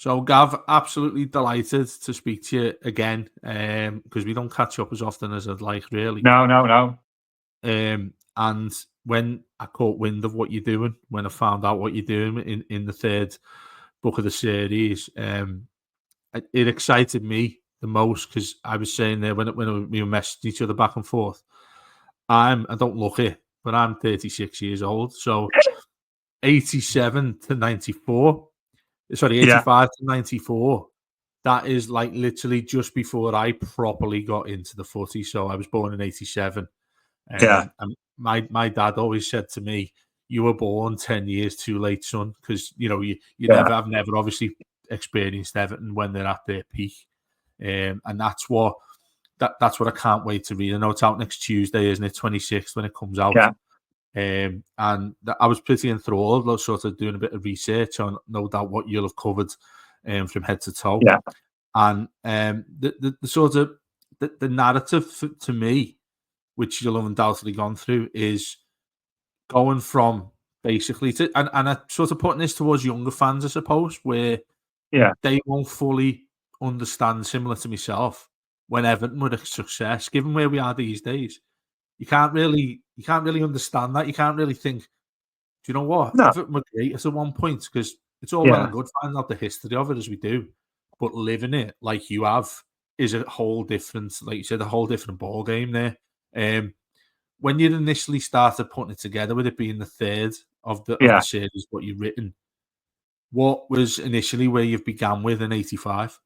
So, Gav, absolutely delighted to speak to you again, because we don't catch up as often as I'd like, really. No. And when I caught wind of what you're doing, when I found out what you're doing in the third book of the series, it excited me the most, because I was saying there when we were messaging each other back and forth, I don't look it, but I'm 36 years old, so 87 to 94. Sorry, 85 to 94. That is like literally just before I properly got into the footy. So I was born in 87. And my dad always said to me, "You were born 10 years too late, son," because you I've never obviously experienced Everton when they're at their peak. And that's what I can't wait to read. I know it's out next Tuesday, isn't it? 26th when it comes out. Yeah. And I was pretty enthralled, sort of doing a bit of research on, no doubt, what you'll have covered from head to toe. Yeah. And the sort of the narrative to me, which you'll have undoubtedly gone through, is going from basically to, and I sort of putting this towards younger fans, I suppose, where they won't fully understand, similar to myself, when Everton were a success, given where we are these days. You can't really understand that. You can't really think, do you know what? No. Everton were great at one point, because it's all well and good finding out the history of it as we do, but living it like you have is a whole different, like you said, a whole different ball game there. When you initially started putting it together, with it being the third of the series, what you've written, what was initially where you've began with in 85?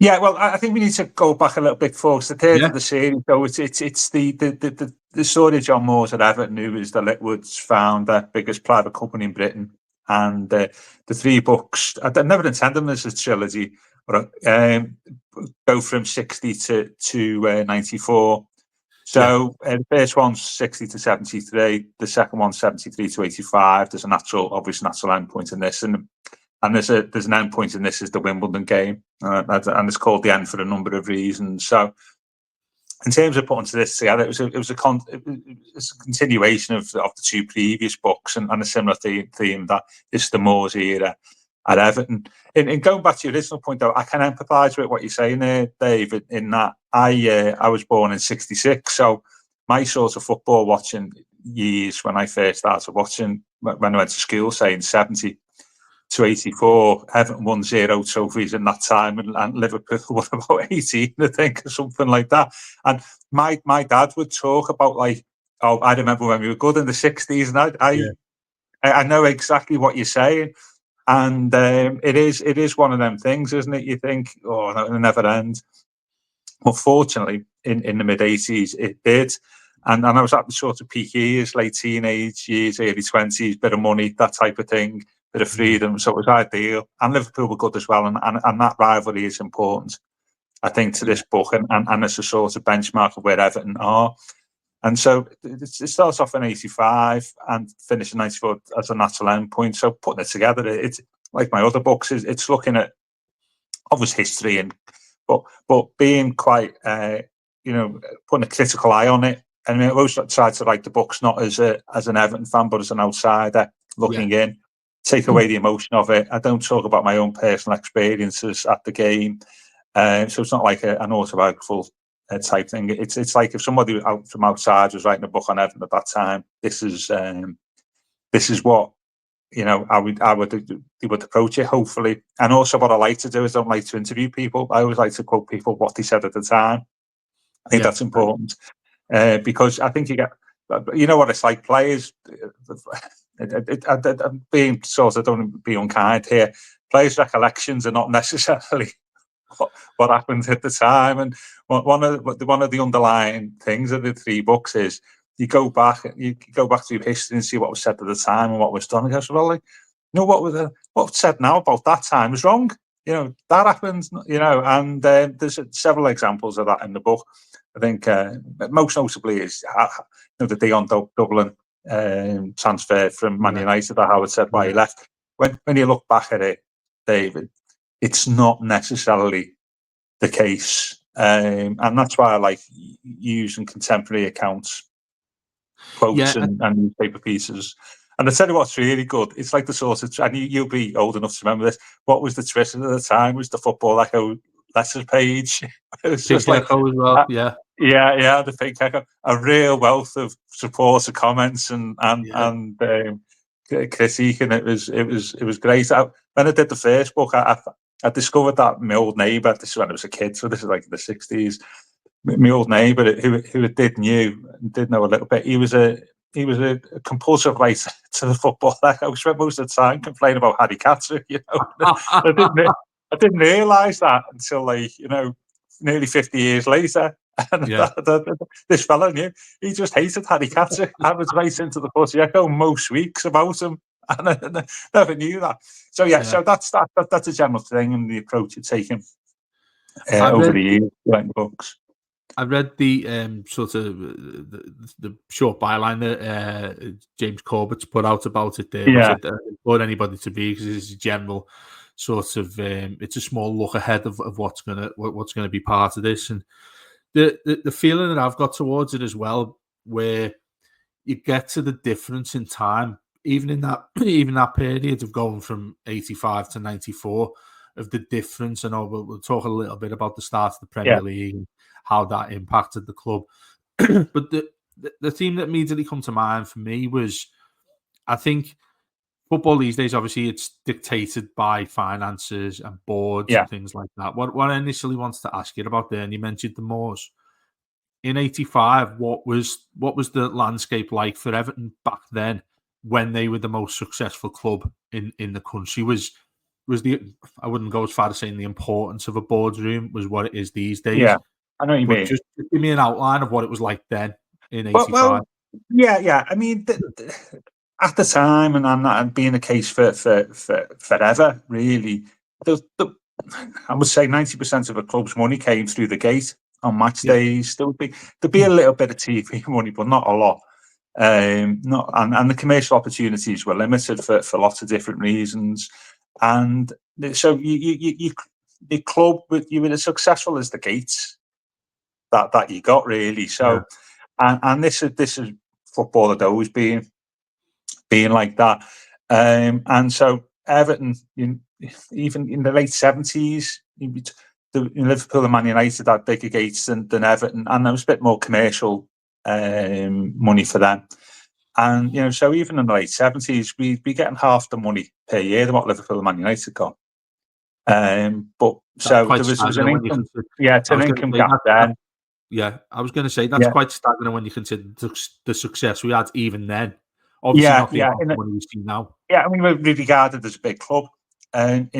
Yeah, well, I think we need to go back a little bit first. The third of the series, so it's the story of John Moores at Everton, who is the Litwoods founder, biggest private company in Britain, and the three books. I never intended them as a trilogy, but go from 60 to 94. So the first one's 60 to 73, the second one's 73 to 85. There's an obvious natural end point in this, and there's an end point in this, is the Wimbledon game, and it's called the end for a number of reasons. So, in terms of putting this together, it was a continuation of the two previous books, and a similar theme that is the Moores era at Everton. In going back to your original point, though, I can empathise with what you're saying there, David, in that I was born in '66, so my sort of football watching years, when I first started watching, when I went to school, say in 70 to 84, Everton won 0 trophies in that time, and Liverpool won about 18, I think, or something like that. And my dad would talk about, like, oh, I remember when we were good in the 60s, and I know exactly what you're saying. And it is one of them things, isn't it? You think, oh, it'll never end. But fortunately, in the mid-80s, it did. And I was at the sort of peak years, late teenage years, early 20s, bit of money, that type of thing, bit of freedom. So it was ideal. And Liverpool were good as well. And that rivalry is important, I think, to this book. And it's a sort of benchmark of where Everton are. And so it starts off in 85 and finishes in 94 as a natural end point. So putting it together, it's like my other books, it's looking at obvious history, but being quite, putting a critical eye on it. I mean, I always try to write the books not as an Everton fan, but as an outsider looking in, take away the emotion of it. I don't talk about my own personal experiences at the game. So it's not like an autobiographical type thing. It's like if somebody from outside was writing a book on Everton at that time, this is what, I would approach it, hopefully. And also what I like to do is, I don't like to interview people. I always like to quote people what they said at the time. I think that's important, because I think you get, what it's like, players, being sort of, don't be unkind here, players' recollections are not necessarily what happened at the time. And one of the underlying things of the three books is you go back through history and see what was said at the time and what was done. And goes, well, what's said now about that time is wrong. That happened. And there's several examples of that in the book. I think most notably is the Dion Dublin transfer from Man United that Howard said why he left. When you look back at it, David, it's not necessarily the case. And that's why I like using contemporary accounts, quotes and newspaper pieces. And I tell you what's really good. It's like the sort of, and you'll be old enough to remember this. What was the twist at the time was the Football Echo letters page. It was Big just like, Echo as well, yeah. Yeah, the Big Echo. A real wealth of supporter comments and critique, and it was great. When I did the first book, I discovered that my old neighbour. This is when I was a kid, so this is like in the 60s. My old neighbour, who did know a little bit. He was a compulsive writer to the Football Echo. I spent most of the time complaining about Harry Katsu. I didn't realise that until nearly 50 years later. And this fellow knew. He just hated Harry Katsu. I was right into the Footy Echo most weeks about him, and I never knew that. So so that's a general thing and the approach you're taking over the years, writing books. I read the sort of the short byline that James Corbett's put out about it there, which I don't want anybody to read because it's a general sort of it's a small look ahead of what's gonna be part of this, and the feeling that I've got towards it as well, where you get to the difference in time, even in that period of going from 85 to 94, of the difference. I know we'll talk a little bit about the start of the Premier League and how that impacted the club. But the theme that immediately come to mind for me was, I think football these days, obviously, it's dictated by finances and boards and things like that. What I initially wanted to ask you about there, and you mentioned the Moors. In 85, what was the landscape like for Everton back then when they were the most successful club in the country? Was I wouldn't go as far as saying the importance of a boardroom was what it is these days. Yeah, I know what you mean. Just give me an outline of what it was like then in 85. Well, yeah. I mean, at the time, and that had been the case for forever, really. I would say 90% of a club's money came through the gate on match days. There'd be a little bit of TV money, but not a lot. And the commercial opportunities were limited for lots of different reasons. And so the club, you were as successful as the gates that you got, really. So, and this is football had always been like that. And so Everton, even in the late 70s, in Liverpool and Man United had bigger gates than Everton, and there was a bit more commercial money for them. And so even in the late 70s, we'd be getting half the money per year than what Liverpool and Man United got. But so there was an income, it's an income gap then. Yeah, I was going to say that's quite staggering when you consider the success we had even then. Obviously, not the money we see now. Yeah, I mean, we're regarded as a big club, but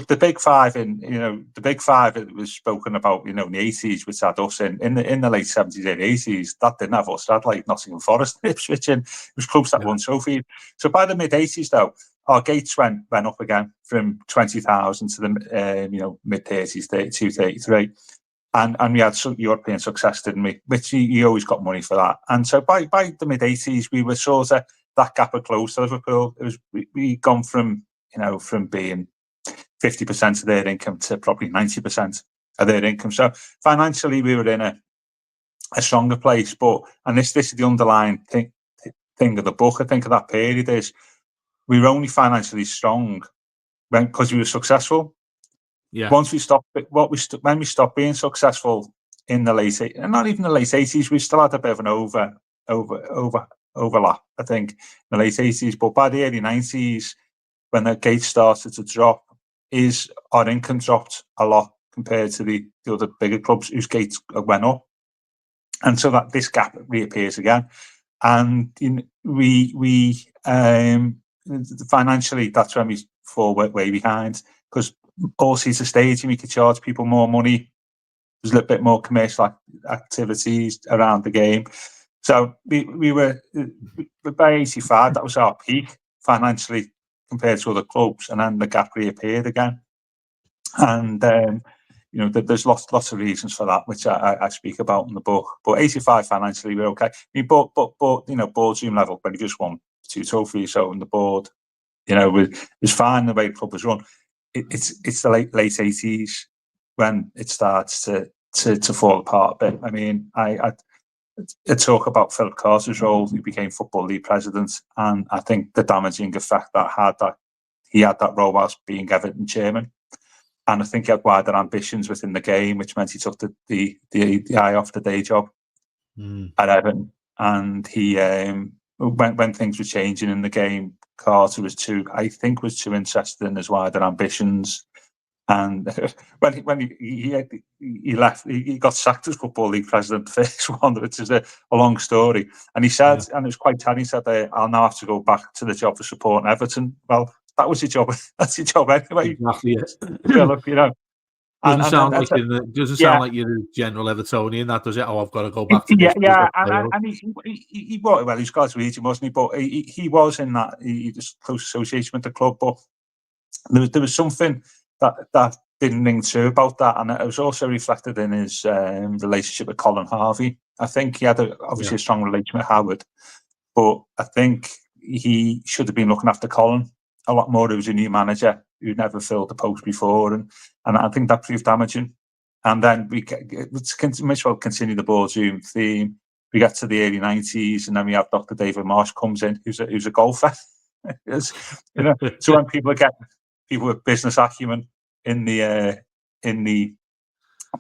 the big five the big five that was spoken about, in the 80s, which had us in the late 70s and 80s, that didn't have us. That had like Nottingham Forest, Ipswich, and it was clubs that won trophies. So by the mid 80s, though, our gates went up again from 20,000 to the mid 30s, 32, 33. And we had some European success, didn't we? Which you always got money for that. And so by the mid 80s, we were sort of, that gap had closed to Liverpool. It was we'd gone from being 50% of their income to probably 90% of their income. So financially, we were in a stronger place. And this is the underlying thing of the book. I think of that period is we were only financially strong because we were successful. Yeah. Once we stopped, when we stopped being successful in the late, and not even the late 80s, we still had a bit of an overlap, I think, in the late 80s. But by the early 90s, when the gates started to drop, our income dropped a lot compared to the other bigger clubs whose gates went up, and so that this gap reappears again. And we financially, that's when we fall way behind, because all season staging, we could charge people more money. There's a little bit more commercial activities around the game. So we were, by 85, that was our peak financially compared to other clubs, and then the gap reappeared again. And there's lots of reasons for that, which I speak about in the book. But 85 financially, we're okay. I mean, but boardroom level, when you just won 2 trophies, so on the board, it was fine the way the club was run. It's the late 80s when it starts to fall apart a bit. I mean, talk about Philip Carter's role. He became Football League president, and I think the damaging effect he had that role whilst being Everton chairman. And I think he had wider ambitions within the game, which meant he took the eye off the day job at Everton. And he, when things were changing in the game, Carter was too interested in his wider ambitions. And when he left, he got sacked as Football League president, the first one, which is a long story. And he said, and it was quite telling, he said, I'll now have to go back to the job of supporting Everton. Well, that was your job. That's your job anyway. Exactly. Philip, Doesn't sound like you're a general Evertonian, that does it? Oh, I've got to go back to this. And he well, he's Glaswegian, wasn't he? But he was in that close association with the club. But there was something that didn't ring true about that, and it was also reflected in his relationship with Colin Harvey. I think he had obviously a strong relationship with Howard, but I think he should have been looking after Colin a lot more. He was a new manager who never filled the post before, and I think that proved damaging. And then we may as well continue the boardroom theme. We get to the early 90s, and then we have Dr. David Marsh comes in, who's a golfer. So when people with business acumen in the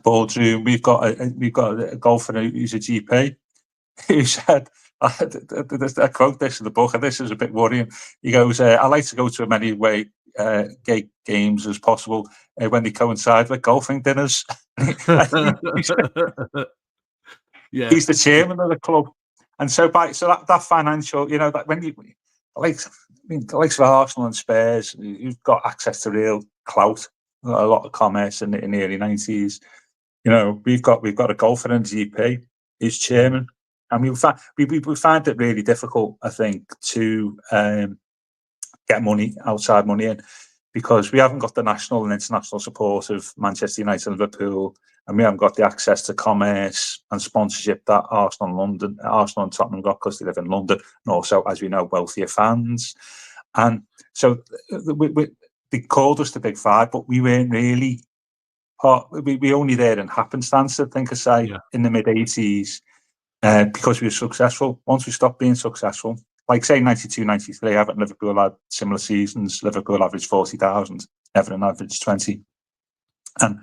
boardroom, we've got a golfer who's a GP who said, I quote this in the book, and this is a bit worrying. He goes, I like to go to as many games as possible when they coincide with golfing dinners. He's the chairman of the club, and so that financial, that when you like the likes of Arsenal and Spurs, you've got access to real clout, a lot of commerce in the early 90s. We've got a golfer and GP who's chairman. And we find it really difficult, I think, to get outside money in, because we haven't got the national and international support of Manchester United and Liverpool, and we haven't got the access to commerce and sponsorship that Arsenal and Tottenham got, because they live in London, and also, as we know, wealthier fans. And so they called us the Big Five, but we weren't really we only there in happenstance, I think, in the mid-80s. Because we were successful. Once we stopped being successful, like say 92, 93, Everton, Liverpool had similar seasons. Liverpool averaged 40,000, Everton averaged 20. And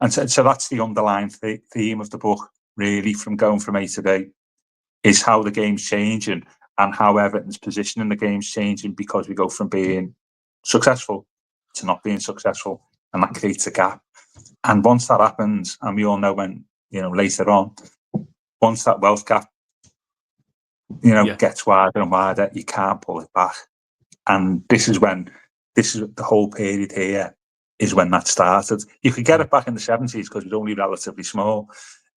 so that's the underlying theme of the book, really, from going from A to B, is how the game's changing and how Everton's position in the game's changing, because we go from being successful to not being successful, and that creates a gap. And once that happens, and we all know when, later on, once that wealth gap, gets wider and wider, you can't pull it back. And this is the whole period here is when that started. You could get it back in the 70s because it was only relatively small.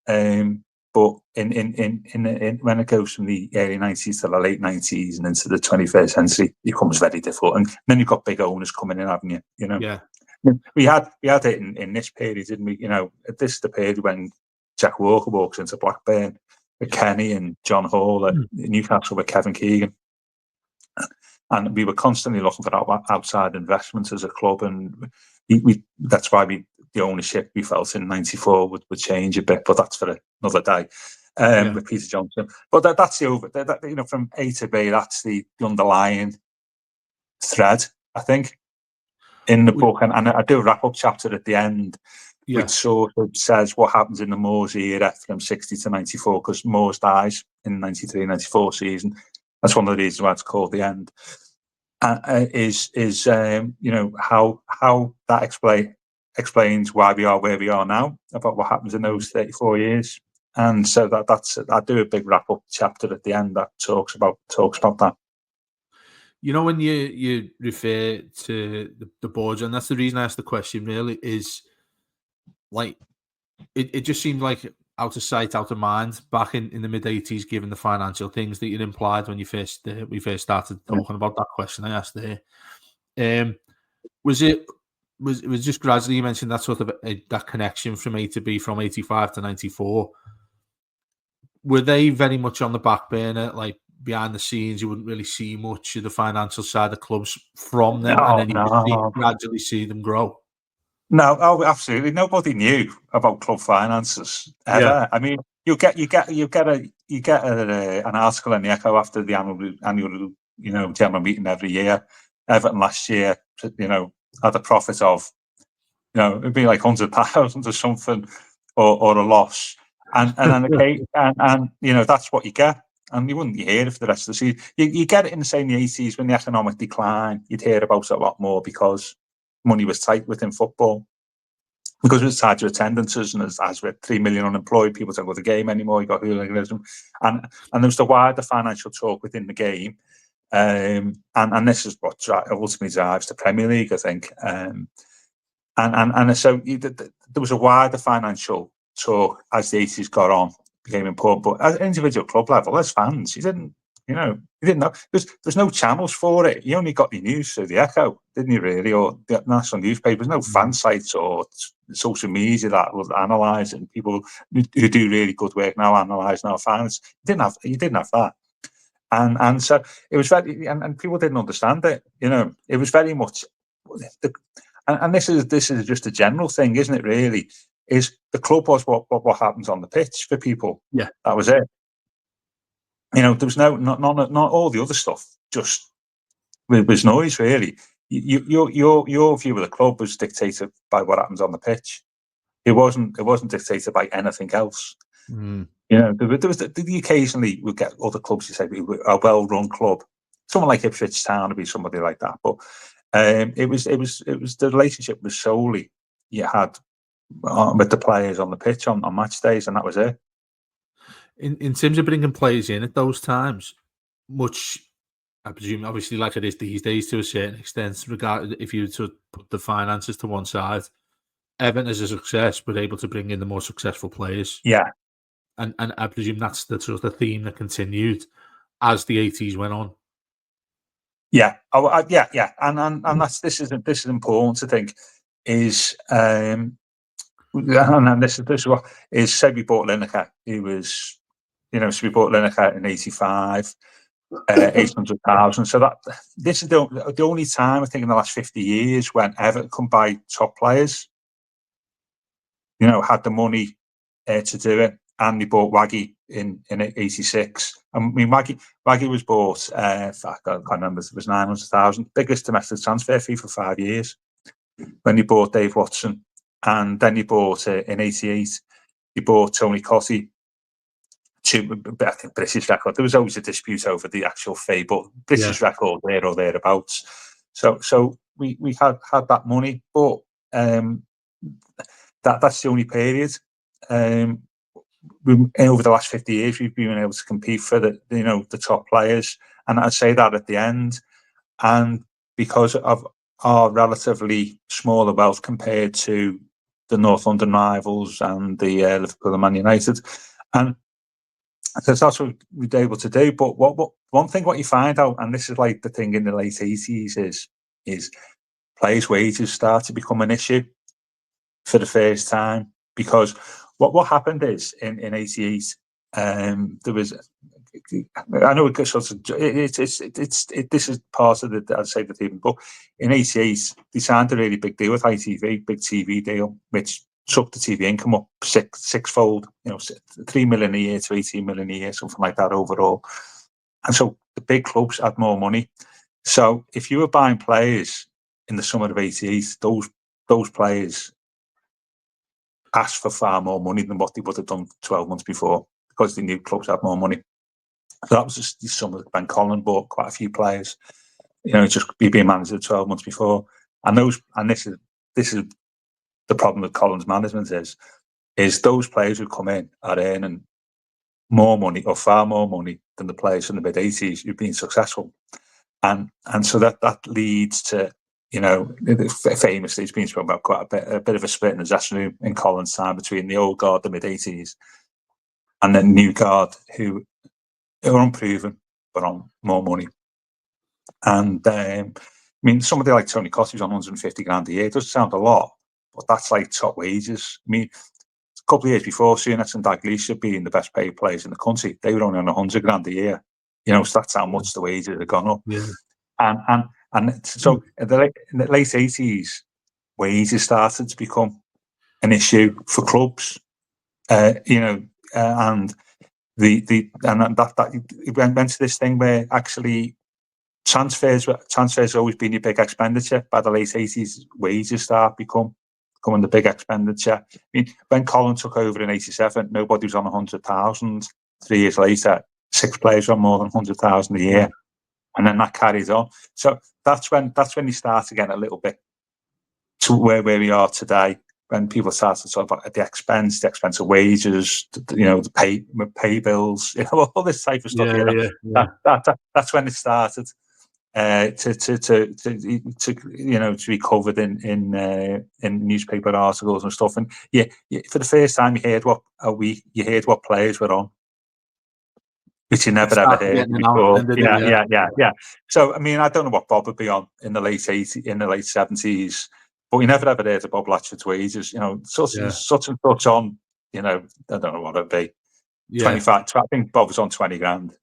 But in when it goes from the early 90s to the late 90s and into the 21st century, it becomes very difficult. And then you've got big owners coming in, haven't you? Yeah. We had it in this period, didn't we? This is the period when Jack Walker walks into Blackburn with Kenny and John Hall at Newcastle with Kevin Keegan. And we were constantly looking for outside investments as a club. And that's why the ownership we felt in 94 would change a bit, but that's for another day with Peter Johnson. But that's from A to B, that's the underlying thread, I think, in the book. And I do a wrap-up chapter at the end, which sort of says what happens in the Moores era from 60 to 94, because Moores dies in the 93-94 season. That's one of the reasons why it's called The End. Is how that explains why we are where we are now, about what happens in those 34 years. And so I do a big wrap-up chapter at the end that talks about that. When you refer to the boards, and that's the reason I asked the question, really, is like it just seemed like out of sight, out of mind back in the mid-80s, given the financial things that you implied when we first started talking about that question I asked there. Was it just gradually, you mentioned that sort of that connection from A to B from 85 to 94. Were they very much on the back burner, like behind the scenes? You wouldn't really see much of the financial side of clubs from them, and then you gradually see them grow. No, absolutely. Nobody knew about club finances ever. Yeah. I mean, you get an article in the Echo after the annual general meeting every year. Everton last year, had a profit of, it'd be like £100,000 or something, or a loss, and that's what you get. And you wouldn't hear it for the rest of the season. You get it in, say, in the 80s when the economic decline. You'd hear about it a lot more because money was tight within football. Because it was tied to attendances, and as with 3 million unemployed, people don't go to the game anymore. You got hooliganism, and there was the wider financial talk within the game, and this is what ultimately drives the Premier League, I think. And so there was a wider financial talk as the 80s got on, became important. But at individual club level, as fans, you didn't know. There's no channels for it. You only got your news through the Echo, didn't you, really? Or the national newspapers, no fan sites or social media that will analyse, and people who do really good work now analysing our fans. You didn't have that. And so it was very, and people didn't understand it. It was very much, and this is just a general thing, isn't it? Really, is the club was what happens on the pitch for people. Yeah, that was it. There was not all the other stuff. Just it was noise, really. Your view of the club was dictated by what happens on the pitch. It wasn't dictated by anything else. There was occasionally we get other clubs who say a well-run club, someone like Ipswich Town would be somebody like that. But it was the relationship was solely you had with the players on the pitch on match days, and that was it. In terms of bringing players in at those times, much, I presume, obviously, like it is these days to a certain extent, regardless if you to put the finances to one side, Everton as a success were able to bring in the more successful players. Yeah. And I presume that's the sort of theme that continued as the 80s went on. Yeah. Yeah. And this is important to think is and this is what is, say we bought Lineker, who was so we bought Lineker in 85, 800,000. So that this is the only time I think in the last 50 years when Everton can buy top players. Had the money to do it, and they bought Waggy in 86. I mean, Waggy was bought. I can't remember. It was 900,000, biggest domestic transfer fee for 5 years. When they bought Dave Watson, and then they bought in 88. They bought Tony Cottee to British record. There was always a dispute over the actual fee, but British record there or thereabouts. So we had that money, but that's the only period. Over the last 50 years, we've been able to compete for the top players, and I'd say that at the end, and because of our relatively smaller wealth compared to the North London rivals and the Liverpool and Man United, and so that's what we were able to do. But one thing what you find out, and this is like the thing in the late 80s, is players' wages start to become an issue for the first time, because what happened is in 88, there was, I know this is part of the, I'd say, the theme, but in 88 they signed a really big deal with ITV, big TV deal, which took the TV income up sixfold, 3 million a year to 18 million a year, something like that overall. And so the big clubs had more money. So if you were buying players in the summer of 88, those players asked for far more money than what they would have done 12 months before, because they knew clubs had more money. So that was just the summer when Colin bought quite a few players, just being manager 12 months before. And this is the problem with Colin's management is those players who come in are earning more money, or far more money, than the players in the mid 80s who've been successful. And so that leads to, famously, it's been spoken about quite a bit of a split in the dressing room in Colin's time between the old guard, the mid 80s, and the new guard who are unproven but on more money. And I mean, somebody like Tony Cottee was on 150 grand a year. It doesn't sound a lot, but that's like top wages. I mean, a couple of years before, Souness and Dalglish being the best paid players in the country, they were only on 100 grand a year. So that's how much the wages have gone up. Yeah. And so in the late 80s, wages started to become an issue for clubs. and that it went to this thing where actually transfers always been your big expenditure. By the late 80s, wages start becoming the big expenditure. I mean, when Colin took over in 87, nobody was on 100,000. 3 years later, 6 players were on more than 100,000 a year, and then that carries on. So that's when you start to get a little bit to where we are today. When people start to talk about the expense of wages, the pay bills, all this type of stuff. That's when it started to be covered in newspaper articles and stuff. And for the first time, you heard what players were on, which you never ever heard before. Yeah. So I mean, I don't know what Bob would be on in the late 70s. But we never ever heard of Bob Latchford's wages. Such and such on. I don't know what it'd be. 25. I think Bob was on 20 grand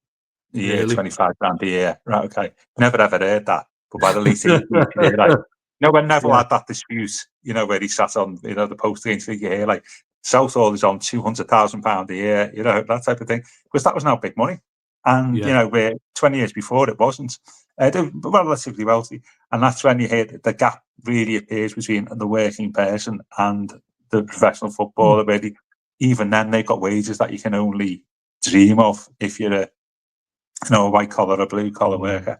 a year, really? 25 grand a year. Right? Okay. Never ever heard that. But by the late 80s, when Neville had that dispute, where he sat on, the post against the year, like Southall is on £200,000 a year, that type of thing, because that was now big money. And where 20 years before it wasn't. They were relatively wealthy, and that's when you hear the gap really appears between the working person and the professional footballer. Really, even then they've got wages that you can only dream of if you're a white collar or blue collar worker.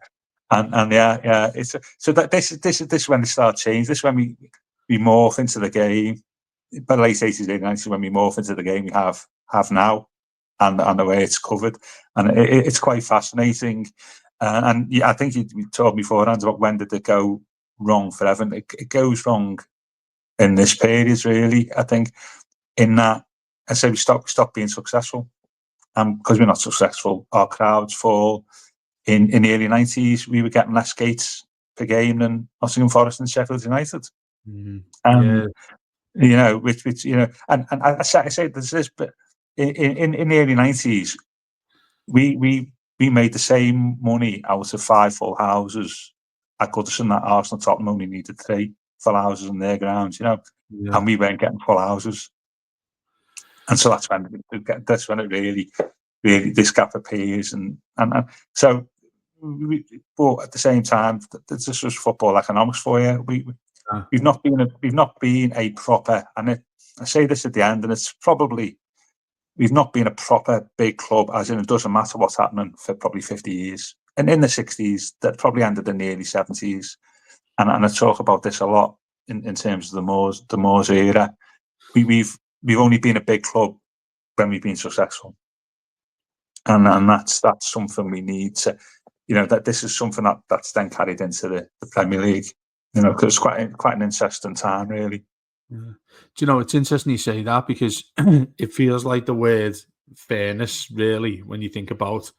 And it's so that this is when they start changing. This is when we morph into the game. By the late 80s, 90s, when we morph into the game we have now, and the way it's covered, and it's quite fascinating. And I think you told me beforehand about when did it go wrong for Everton. It goes wrong in this period, really. I think in that, I say we stop being successful, and because we're not successful, our crowds fall. In the early 90s, we were getting less gates per game than Nottingham Forest and Sheffield United. Which and I say there's this, but in the early 90s, we made the same money out of 5 full houses at Goodison that Arsenal Tottenham only needed 3 full houses in their grounds, and we weren't getting full houses, and so that's when it really this gap appears, and so. But at the same time, this was football economics for you. We've not been a proper, and I say this at the end, and it's probably. We've not been a proper big club, as in it doesn't matter what's happening for probably 50 years. And in the 60s, that probably ended in the early 70s. And I talk about this a lot in terms of the Moors era. We've only been a big club when we've been successful. And that's something we need to, that this is something that's then carried into the Premier League, because it's quite an interesting time, really. Yeah. Do it's interesting you say that, because it feels like the word fairness, really, when you think about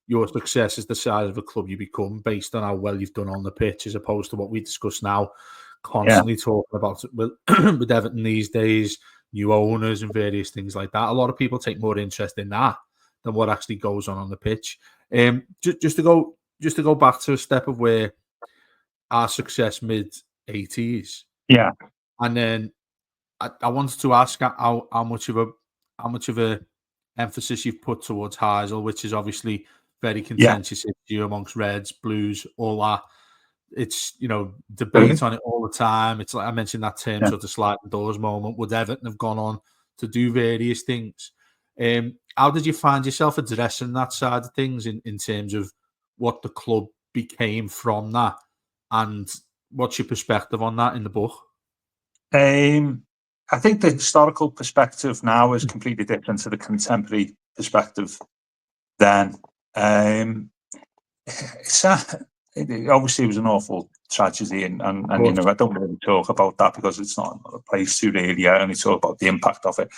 your success is the size of a club you become based on how well you've done on the pitch, as opposed to what we discuss now, constantly talking about with Everton these days, new owners and various things like that. A lot of people take more interest in that than what actually goes on the pitch. Just to go back to a step of where our success mid-80s. Yeah. And then I wanted to ask how much of a emphasis you've put towards Heysel, which is obviously very contentious issue amongst Reds, Blues, all that. It's debate on it all the time. It's like I mentioned that term sort of sliding doors moment. Would Everton have gone on to do various things? How did you find yourself addressing that side of things in terms of what the club became from that, and what's your perspective on that in the book? I think the historical perspective now is completely different to the contemporary perspective then. Obviously, it was an awful tragedy, and I don't really talk about that because it's not a place to really. I only talk about the impact of it.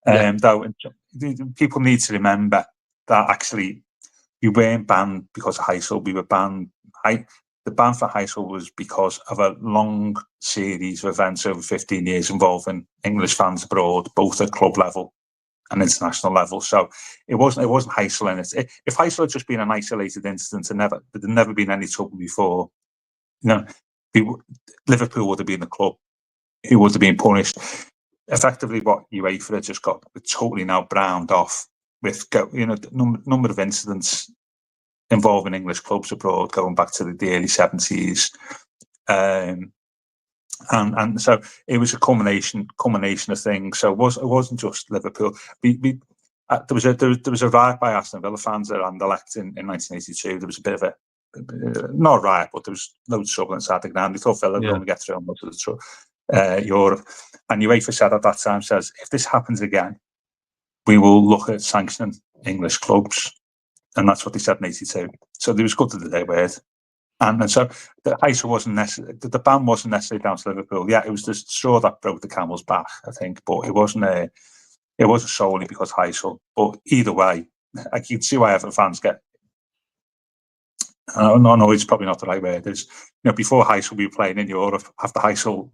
Though people need to remember that actually we weren't banned because of Heysel. We were banned. The ban for Heysel was because of a long series of events over 15 years involving English fans abroad, both at club level and international level. So it wasn't Heysel in it. If Heysel had just been an isolated incident and there'd never been any trouble before, Liverpool would have been the club who would have been punished. effectively what UEFA had just got totally now browned off with the number of incidents involving English clubs abroad going back to the early 70s. And so it was a culmination of things. So it wasn't just Liverpool. There was a riot by Aston Villa fans at Anderlecht in 1982. There was a bit of a not a riot, but there was loads of trouble inside the ground. They thought Villa would only get through most of the Europe. And UEFA said at that time, if this happens again, we will look at sanctioning English clubs. And that's what they said in 82. So they was good to their word. And so the Heysel wasn't necessarily, the ban wasn't necessarily down to Liverpool. Yeah, it was the straw that broke the camel's back, I think, but it wasn't solely because Heysel. But either way, I can see why Everton fans get. No, it's probably not the right word. It's, before Heysel we were playing in Europe. After Heysel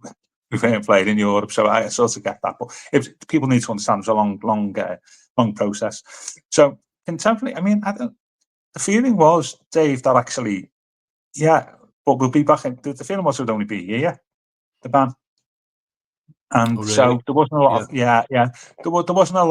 we weren't playing in Europe, so I sort of get that. But people need to understand it's a long process. So in terms of, the feeling was, Dave, that actually. Yeah, but we'll be back. The feeling was it would only be a year, the ban, and so there wasn't a lot of There wasn't a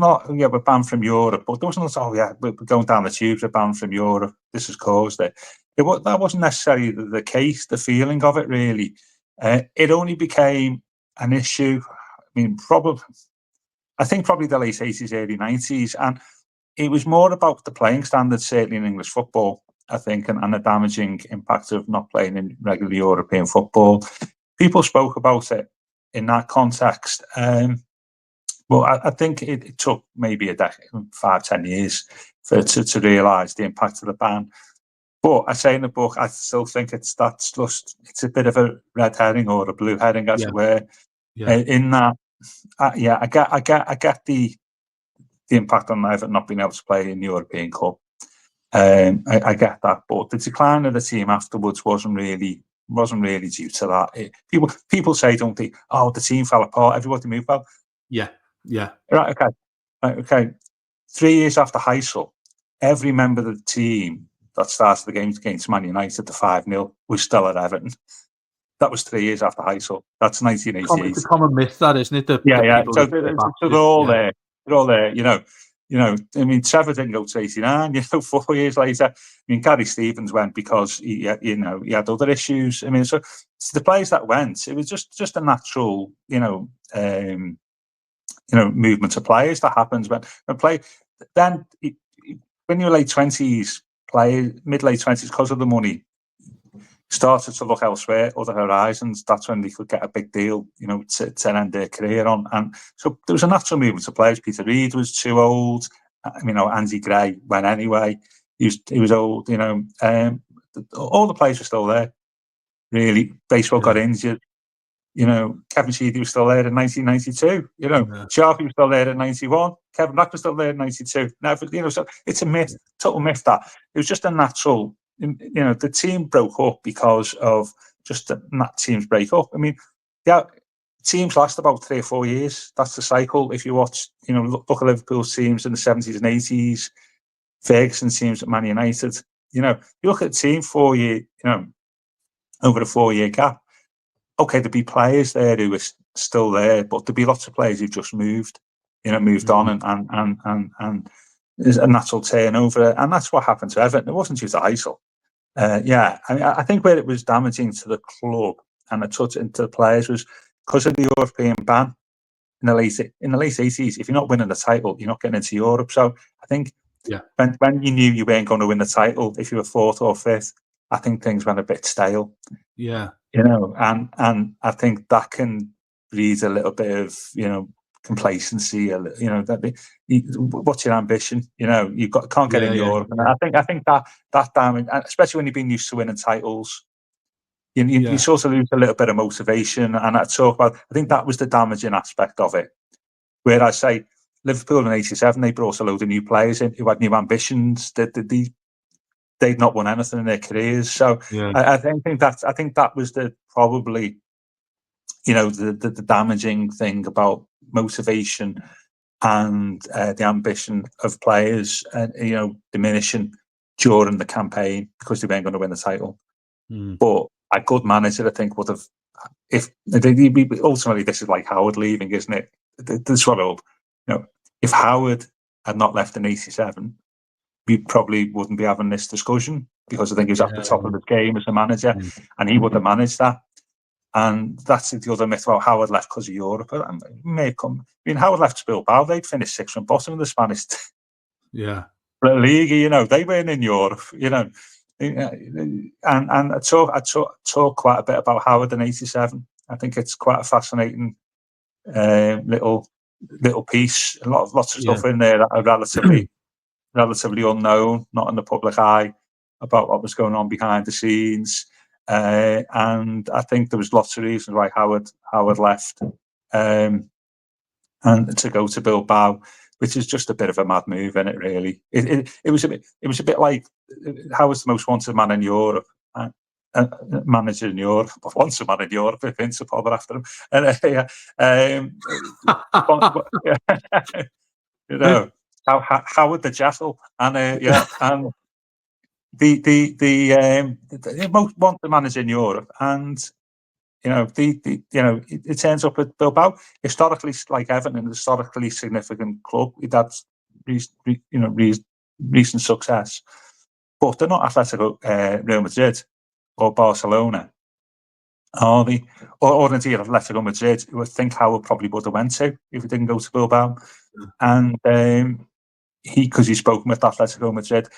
lot of we're banned from Europe, but there wasn't we're going down the tubes, we're banned from Europe. This has caused it. That wasn't necessarily the case. The feeling of it really, it only became an issue. I think probably the late 80s, early 90s, and it was more about the playing standards, certainly in English football, I think, and the damaging impact of not playing in regular European football. People spoke about it in that context. Well, I think it took maybe a decade, 5-10 years to realise the impact of the ban. But I say in the book, I still think it's a bit of a red herring or a blue herring, as it were. Yeah. In that, I get the impact on Everton not being able to play in the European Cup. I get that, but the decline of the team afterwards wasn't really due to that. People say, don't they? Oh, the team fell apart. Everybody moved well. Yeah. Right. Okay. 3 years after Heysel, every member of the team that started the games against Man United, the 5-0, was still at Everton. That was 3 years after Heysel. That's 1988. It's a common myth, that, isn't it? So they're all there. They're all there. Trevor didn't go to 89. 4 years later. Gary Stevens went because he had other issues. So the players that went, it was just a natural, movement of players that happens when play. Then when you're late 20s, mid late 20s, because of the money, started to look elsewhere, other horizons. That's when they could get a big deal, to end their career on. And so there was a natural movement of players. Peter Reid was too old. Andy Gray went anyway. He was old. All the players were still there. Really, baseball got injured. Kevin Sheedy was still there in 1992. Sharpie was still there in 91. Kevin Black was still there in 92. Now, so it's a myth, total myth that it was just a natural. The team broke up because of just that teams break up. Teams last about 3 or 4 years. That's the cycle. If you watch, look at Liverpool's teams in the 70s and 80s, Ferguson's teams at Man United. You look at the team 4 year, over a 4 year gap. Okay, there'd be players there who are still there, but there'd be lots of players who've just moved on, and there's a natural turnover, and that's what happened to Everton. It wasn't due to Heysel. I think where it was damaging to the club and a touch into the players was because of the European ban in the late 80s. If you're not winning the title, you're not getting into Europe. So I think when you knew you weren't going to win the title, if you were 4th or 5th, I think things went a bit stale. Yeah. And I think that can breed a little bit of, complacency. What's your ambition? You can't get in Europe. And I think that damage, especially when you've been used to winning titles, you sort of lose a little bit of motivation. And I think that was the damaging aspect of it. Where I say Liverpool in '87, they brought a load of new players in who had new ambitions. They'd not won anything in their careers, so I think that was probably the damaging thing about motivation and the ambition of players, diminishing during the campaign because they weren't going to win the title. But a good manager, I think, would have. If ultimately this is like Howard leaving, isn't it? This what you know. If Howard had not left in '87, we probably wouldn't be having this discussion, because I think he was at the top of the game as a manager, and he would have managed that. And that's the other myth about Howard left because of Europe. It may have come. I mean, Howard left Bilbao; they'd finished sixth from bottom of the Spanish league. You know, they weren't in Europe. You know, and I talk quite a bit about Howard in '87. I think it's quite a fascinating little piece. Lots of stuff in there that are relatively unknown, not in the public eye, about what was going on behind the scenes. And I think there was lots of reasons why Howard left, and to go to Bilbao, which is just a bit of a mad move, isn't it? Really, it was a bit like Howard's the most wanted man in Europe, manager in Europe, but once a man in Europe, if Interpol after him, and you know, Howard the Jackal, and and the most wanted manager in Europe, and it turns up at Bilbao, historically like Everton, a historically significant club. That's recent success, but they're not Atletico, Real Madrid, or Barcelona, are they? Or indeed Atletico Madrid, who I think Howard probably would have went to if he didn't go to Bilbao, and because he's spoken with Atletico Madrid.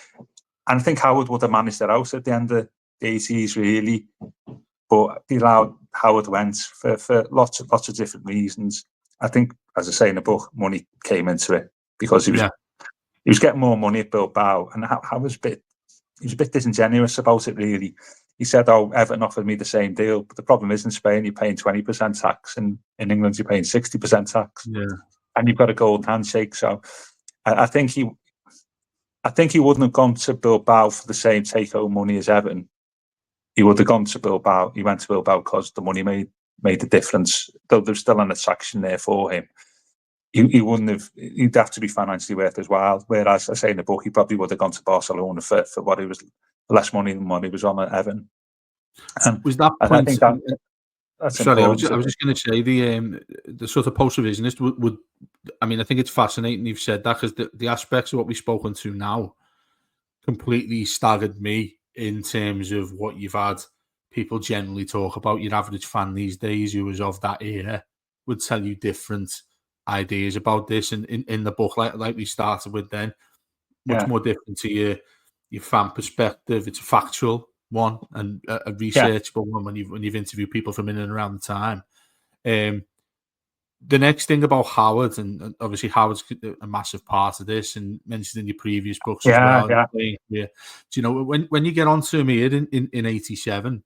And I think Howard would have managed it out at the end of the 80s, really. But Howard went for lots of different reasons. I think, as I say in the book, money came into it, because he was getting more money at Bilbao, and Howard was a bit disingenuous about it, really. He said, "Oh, Everton offered me the same deal, but the problem is in Spain you're paying 20% tax, and in England you're paying 60% tax, and you've got a gold handshake." So I think he wouldn't have gone to Bilbao for the same take-home money as Everton. He would have gone to Bilbao. He went to Bilbao because the money made the difference. Though there's still an attraction there for him, he wouldn't have. He'd have to be financially worth as well. Whereas, I say in the book, he probably would have gone to Barcelona for what he was, less money than what he was on at Everton. And was that point? I think that's sorry, I was important. just going to say the sort of post-revisionist would. I mean, I think it's fascinating you've said that, because the aspects of what we've spoken to now completely staggered me in terms of what you've had people generally talk about. Your average fan these days who was of that era would tell you different ideas about this. And in the book, like we started with then, much more different to your fan perspective. It's a factual one and a researchable one when you've interviewed people from in and around the time. The next thing about Howard, and obviously Howard's a massive part of this, and mentioned in your previous books as well. Do you know, when you get onto him here in 87,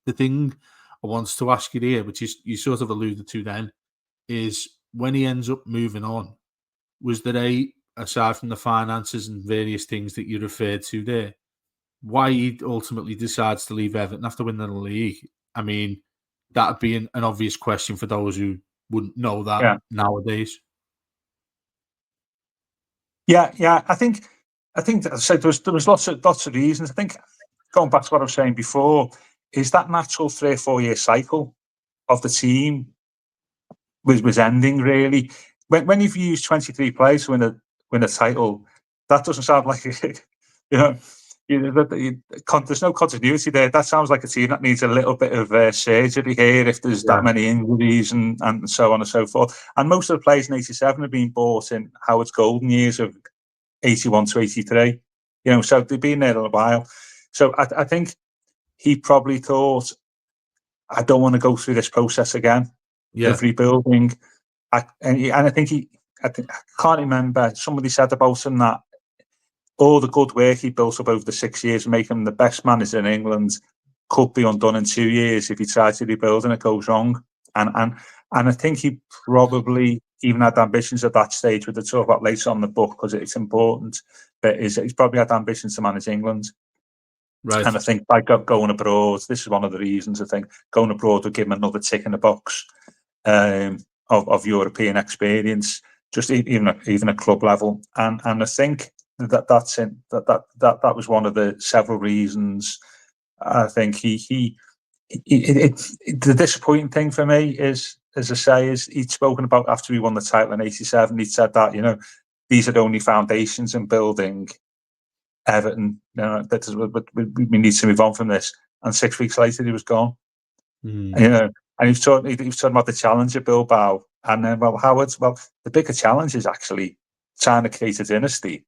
the thing I want to ask you here, which is you sort of alluded to then, is when he ends up moving on, was there aside from the finances and various things that you referred to there, why he ultimately decides to leave Everton after winning the league? I mean, that'd be an obvious question for those who wouldn't know that nowadays. I think so. There was lots of reasons. I think, going back to what I was saying before, is that natural 3 or 4 year cycle of the team was ending, really. When you've used 23 players to win a title, that doesn't sound like there's no continuity there. That sounds like a team that needs a little bit of surgery here if there's that many injuries and so on and so forth. And most of the players in 87 have been bought in Howard's golden years of 81 to 83. So they've been there a while. So I think he probably thought, I don't want to go through this process again of rebuilding. I can't remember, somebody said about him that all the good work he built up over the 6 years, making him the best manager in England, could be undone in 2 years if he tried to rebuild and it goes wrong. And I think he probably even had ambitions at that stage, which we'll talk about later on in the book because it's important. But he's probably had ambitions to manage England. Right. And I think by going abroad, this is one of the reasons. I think going abroad would give him another tick in the box of European experience, just even at club level. And I think that was one of the several reasons. I think he the disappointing thing for me is, as I say, is he'd spoken about after he won the title in '87. He'd said that these are only foundations in building Everton. We need to move on from this. And 6 weeks later, he was gone. And he was talking about the challenge at Bilbao. And then, the bigger challenge is actually trying to create a dynasty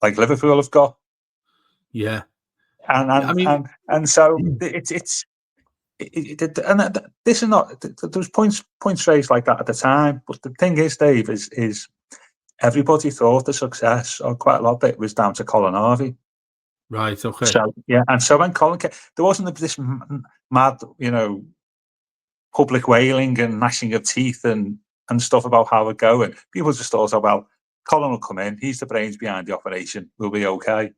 like Liverpool have got. Yeah. And so this is not. There was points raised like that at the time, but the thing is, Dave, is everybody thought the success, or quite a lot of it, was down to Colin Harvey. Right. Okay. So and so when Colin came, there wasn't this mad, public wailing and gnashing of teeth and stuff about how we're going. People just thought, Colin will come in. He's the brains behind the operation. We'll be okay.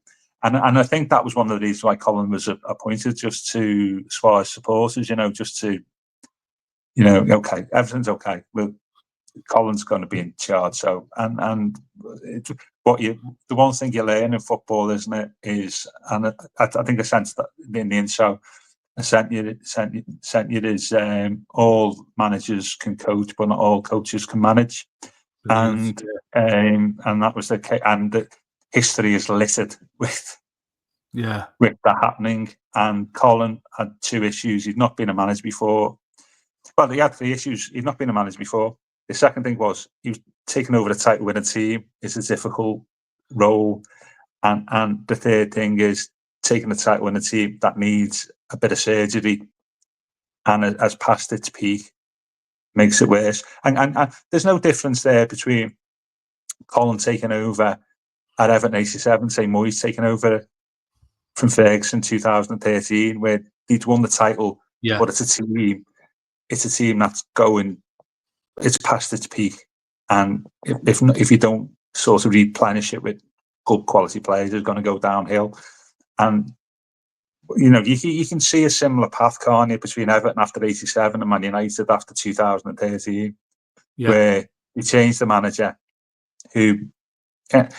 And I think that was one of the reasons why Colin was appointed, just to, as far as supporters, just to, okay, everything's okay. Colin's going to be in charge. So, the one thing you learn in football, isn't it, is, and I think I sensed that in the intro, I sent you is all managers can coach, but not all coaches can manage. And that was the case. And the history is littered with that happening. And Colin had 2 issues. He'd not been a manager before. Well, he had 3 issues. He'd not been a manager before. The second thing was he was taking over the title winning team. It's a difficult role. And the third thing is taking the title winning team that needs a bit of surgery and has passed its peak, makes it worse. And there's no difference there between Colin taking over at Everton '87, say Moyes taking over from Ferguson 2013, where he'd won the title, but it's a team that's going, it's past its peak. And if you don't sort of replenish it with good quality players, it's going to go downhill. And you can see a similar path, can't you, between Everton after '87 and Man United after 2013, where you change the manager, who at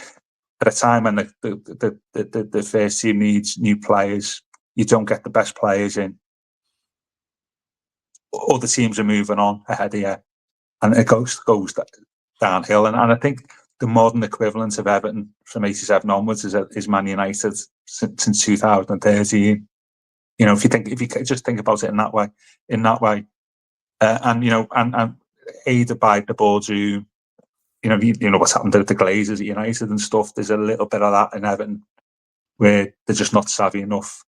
a time when the first team needs new players, you don't get the best players in. Other teams are moving on ahead of you, and it goes downhill. And I think the modern equivalent of Everton from '87 onwards is Man United since 2013. If you just think about it in that way, and aided by the boardroom, what's happened to the Glazers at United and stuff. There's a little bit of that in Everton, where they're just not savvy enough,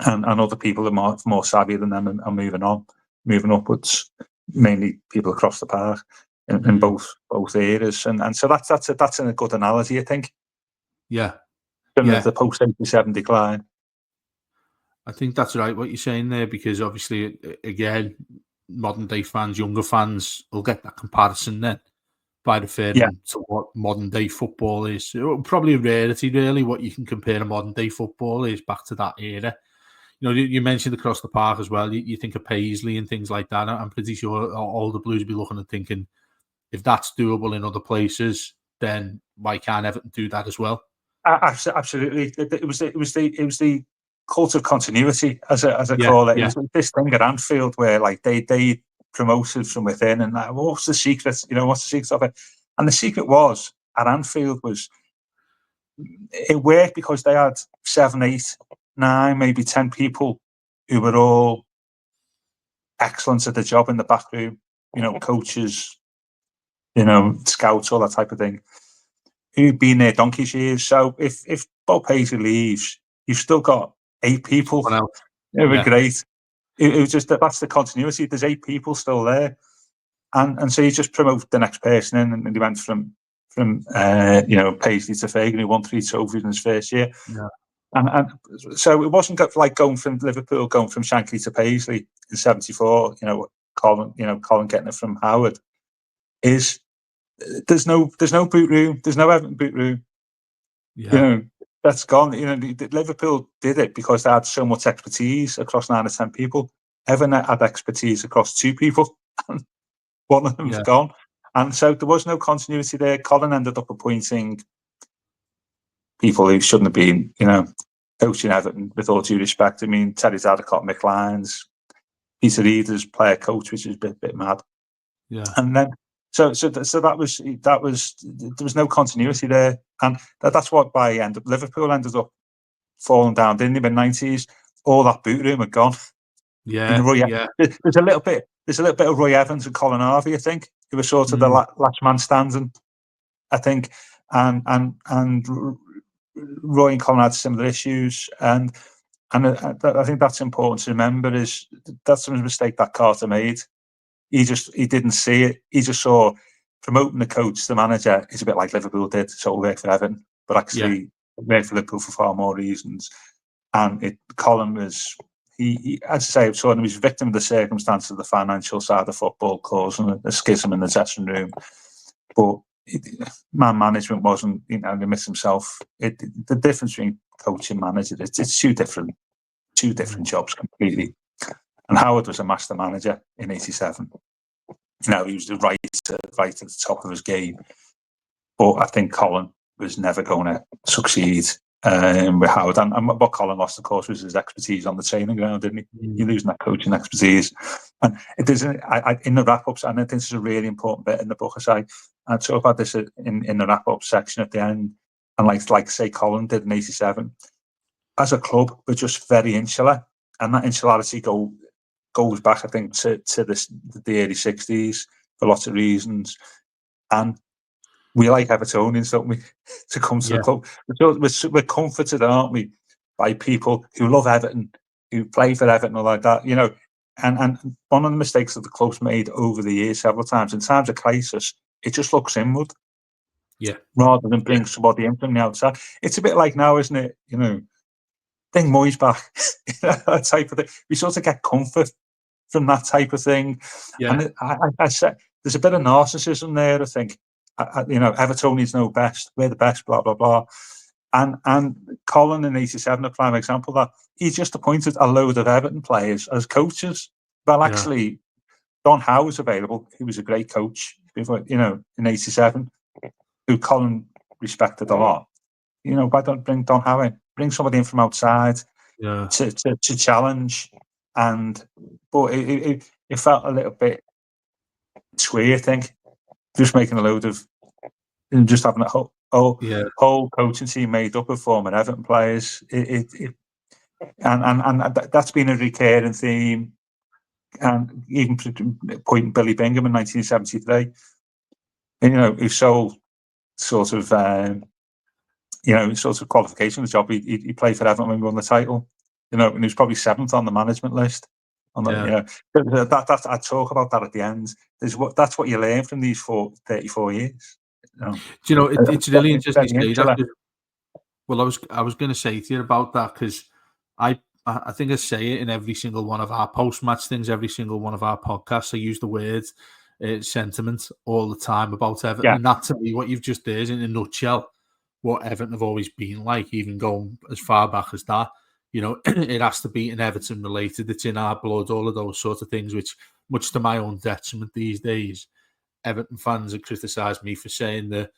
and other people are more savvy than them and moving upwards. Mainly people across the park in both areas, and so that's a good analogy, I think. The post '87 decline. I think that's right, what you're saying there, because obviously, again, modern day fans, younger fans, will get that comparison then by referring to what modern day football is. Probably a rarity, really, what you can compare a modern day football is back to that era. You mentioned across the park as well. You think of Paisley and things like that. I'm pretty sure all the Blues will be looking and thinking, if that's doable in other places, then why can't Everton do that as well? Absolutely. It was the cult of continuity, as I call it. It was this thing at Anfield where they promoted from within, and what's the secret? What's the secret of it? And the secret was at Anfield was it worked because they had 7, 8, 9, maybe 10 people who were all excellent at the job in the back room. Coaches, scouts, all that type of thing, who've been there donkey's years. So if Bob Paisley leaves, you've still got 8 people. It would be great. It was just that's the continuity. There's 8 people still there, and so you just promote the next person in, and he went from Paisley to Fagan, who won 3 trophies in his first year. And so it wasn't like going from Liverpool, going from Shankly to Paisley in '74. Colin getting it from Howard. There's no boot room. There's no Everton boot room. That's gone. Liverpool did it because they had so much expertise across 9 or 10 people. Everton had expertise across 2 people, and one of them's gone. And so there was no continuity there. Colin ended up appointing people who shouldn't have been, coaching Everton, with all due respect. I mean, Terry Zadokot, Mick Lyons, Peter Reeder's player coach, which is a bit mad. Yeah. And then, so that was there was no continuity there, and that's what by the end Liverpool ended up falling down, didn't they? Mid-90s, all that boot room had gone. Yeah, There's a little bit of Roy Evans and Colin Harvey, I think, who were sort of the last man standing, I think, and Roy and Colin had similar issues, and I think that's important to remember. Is that's a mistake that Carter made. He didn't see it. He just saw promoting the coach, the manager, is a bit like Liverpool did. So it'll work for Everton, but actually it worked for Liverpool for far more reasons. And Colin was, he as I say, so he was a victim of the circumstances of the financial side of football, causing a schism in the dressing room. But man management wasn't, he admits himself. The difference between coach and manager, it's two different jobs completely. And Howard was a master manager in '87. He was right at the top of his game. But I think Colin was never going to succeed with Howard. And what Colin lost, of course, was his expertise on the training ground, didn't he? You're losing that coaching expertise. And it is in the wrap-ups, and I think this is a really important bit in the book. I talk about this in the wrap-up section at the end. And like say Colin did in '87, as a club, we're just very insular. And that insularity goes back, I think, to the early '60s for lots of reasons. And we like Evertonians, don't we, to come to the club. We're comforted, aren't we, by people who love Everton, who play for Everton or like that, And one of the mistakes that the club's made over the years several times, in times of crisis, it just looks inward. Yeah. Rather than bring somebody in from the outside. It's a bit like now, isn't it? Bring Moyes back, that type of thing. We sort of get comfort from that type of thing. Yeah. And I said, there's a bit of narcissism there, I think. Evertonians know best, we're the best, blah, blah, blah. And Colin in '87, a prime example of that, he just appointed a load of Everton players as coaches. Well, actually, Don Howe was available. He was a great coach before, in '87, who Colin respected a lot. Why don't bring Don Howe in? Bring somebody in from outside to challenge. But it felt a little bit twee, I think. Just making a load of, and just having a whole coaching team made up of former Everton players. And that's been a recurring theme. And even pointing Billy Bingham in 1973, who sold sort of qualification of the job. He played for Everton when we won the title, and he was probably 7th on the management list. That I talk about that at the end. That's what you learn from these 34 years. Do you know, it's really interesting you say that. Well, I was going to say to you about that, because I think I say it in every single one of our post-match things, every single one of our podcasts. I use the word sentiment all the time about Everton, and that, to me, what you've just did is, in a nutshell, what Everton have always been like, even going as far back as that. It has to be an Everton related. It's in our blood, all of those sorts of things, which, much to my own detriment these days, Everton fans have criticised me for saying that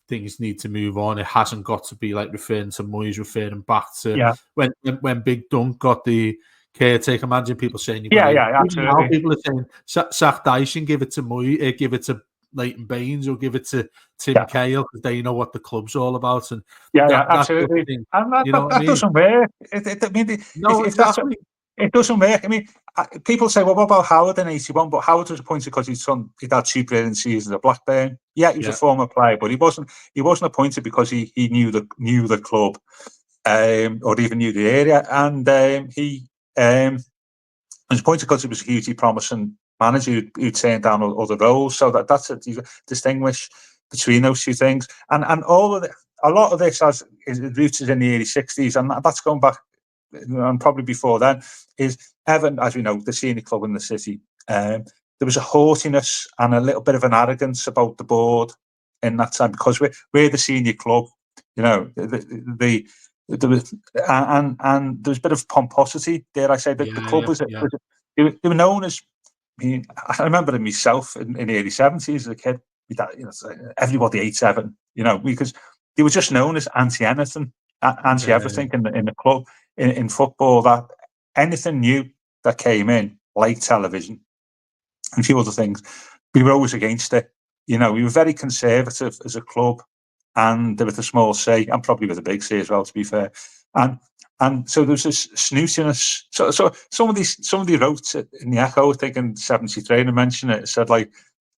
things need to move on. It hasn't got to be like referring to Moyes, referring back to when Big Dunk got the caretaker. Imagine people saying, absolutely. Now people are saying, sack Dyson, give it to Moyes, give it to Leighton Baines, or give it to Tim Cahill, because they know what the club's all about. And absolutely. And that doesn't work. It doesn't work. I mean, people say, well, what about Howard in '81? But Howard was appointed because he'd had 2 brilliant seasons at Blackburn. Yeah, he was a former player, but he wasn't appointed because he knew the club, or even knew the area. And he was appointed because he was a hugely promising manager who turned down other roles. So that's a distinguish between those two things. And all of a lot of this is rooted in the early '60s, and that's going back. And probably before then, is Everton, as we know, the senior club in the city. There was a haughtiness and a little bit of an arrogance about the board in that time, because we're the senior club. There was and there was a bit of pomposity there. I say that the club was they were known as. I mean, I remember it myself in the early '70s as a kid. Everybody hates Everton, because they were just known as anti-anything. anti-everything in the club, in football, that anything new that came in, like television and a few other things, we were always against it. We were very conservative as a club, and with a small C, and probably with a big C as well, to be fair. And so there was this snootiness. So somebody wrote it in the Echo, I think in '73, and mentioned it. It said like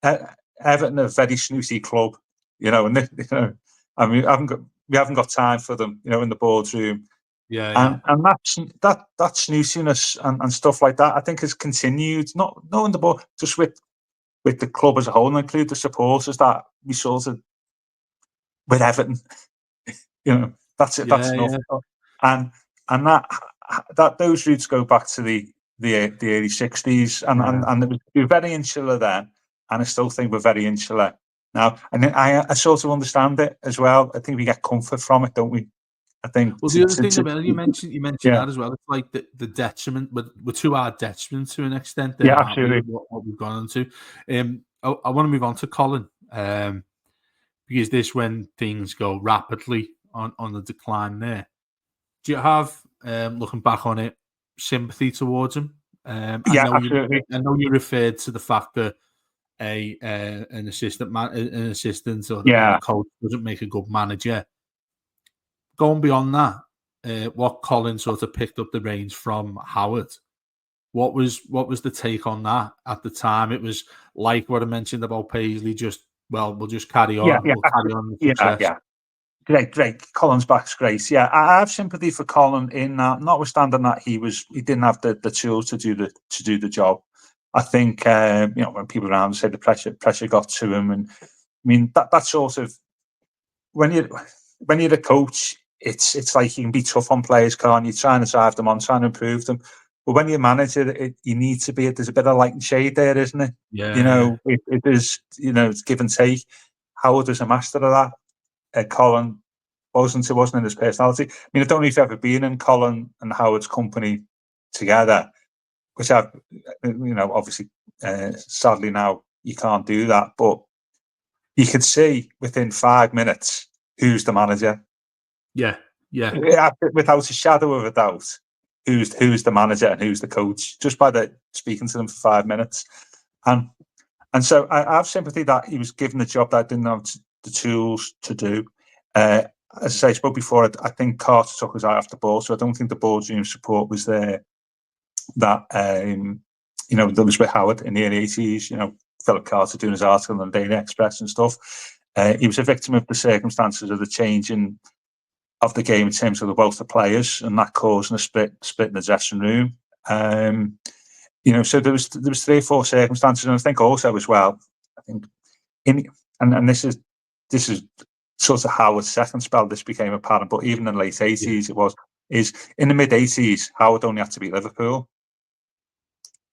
Everton are a very snooty club, and and we haven't got time for them, in the boardroom. And that snootiness and stuff like that, I think, has continued. Not in the board, just with the club as a whole, and include the supporters that we sort of with Everton. That's it. That's enough. And that those roots go back to the early '60s, and we were very insular then, and I still think we're very insular now. And I sort of understand it as well. I think we get comfort from it, don't we? I think. Well, the other thing about you mentioned that as well. It's like the detriment, but we're to our detriment to an extent. There, absolutely. What we've gone into. I want to move on to Colin, because this when things go rapidly on the decline there. Do you have, looking back on it, sympathy towards him? Absolutely. I know you referred to the fact that an assistant or a coach doesn't make a good manager. Going beyond that, what Colin sort of picked up the reins from Howard. What was the take on that at the time? It was like what I mentioned about Paisley. We'll just carry on. We'll carry on the success. Great. Colin's back's great. Yeah, I have sympathy for Colin in that, notwithstanding that he didn't have the tools to do the job. I think when people around say the pressure got to him, and I mean that sort of when you're a coach, it's like you can be tough on players, can't you? Trying to drive them on, trying to improve them. But when you're a manager, you need to be. There's a bit of light and shade there, isn't it? Yeah. It is. It's give and take. Howard was a master of that. Colin wasn't. It wasn't in his personality. I mean, I don't know if you've ever been in Colin and Howard's company together, which I've, obviously, sadly now you can't do that. But you could see within 5 minutes who's the manager. Yeah. Without a shadow of a doubt, who's the manager and who's the coach, just by speaking to them for 5 minutes. And so I have sympathy that he was given the job that I didn't have the tools to do. As I say, I spoke before, I think Carter took his eye off the ball, so I don't think the boardroom support was there. That there was with Howard in the early '80s. Philip Carter doing his article on the Daily Express and stuff. He was a victim of the circumstances of the changing of the game in terms of the wealth of players, and that causing a split in the dressing room. So there was 3 or 4 circumstances, and I think also as well, I think and this is sort of Howard's second spell. This became apparent, but even in the late '80s, is in the mid '80s, Howard only had to beat Liverpool.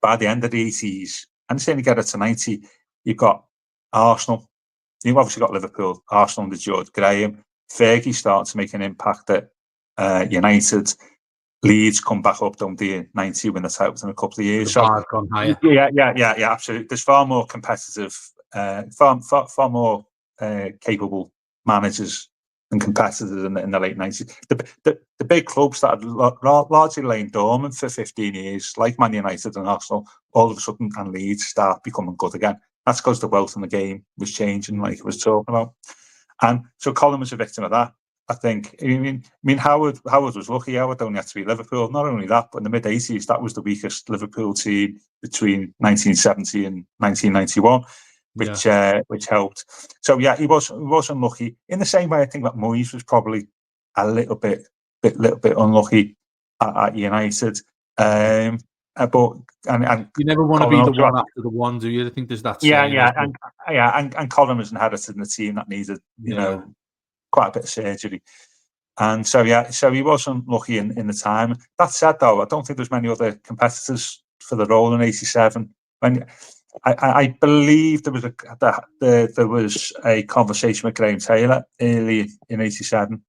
By the end of the '80s, and certainly get it to '90, you've got Arsenal. You've obviously got Liverpool, Arsenal under George Graham. Fergie starts to make an impact at United. Leeds come back up, don't they? 90 win the title in a couple of years. So gone higher. Yeah, absolutely. There's far more competitive, far more capable managers and competitors in the late 90s. The big clubs that had largely lain dormant for 15 years, like Man United and Arsenal, all of a sudden, and Leeds start becoming good again. That's because the wealth in the game was changing, like I was talking about. And so Colin was a victim of that, I think. I mean, Howard was lucky. Howard only had to beat Liverpool. Not only that, but in the mid '80s, that was the weakest Liverpool team between 1970 and 1991, which helped. So yeah, he was unlucky. In the same way, I think that Moyes was probably a little bit unlucky at United. But you never want to be the one after the one, do you? I think there's that. And Colin was inherited in the team that needed, quite a bit of surgery, and so he wasn't lucky in the time. That said, though, I don't think there's many other competitors for the role in '87. When I believe there was a conversation with Graham Taylor early in '87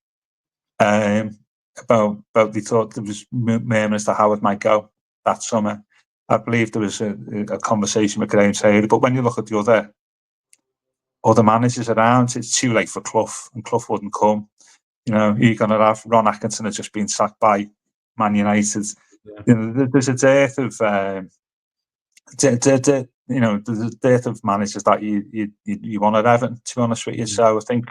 about they thought there was murmurs that Howard might go that summer. I believe there was a conversation with Graham Taylor, but when you look at the other managers around, it's too late for Clough, and Clough wouldn't come. you're going to have Ron Atkinson has just been sacked by Man United. Yeah. There's a dearth of there's a dearth of managers that you want at Everton, to be honest with you. So I think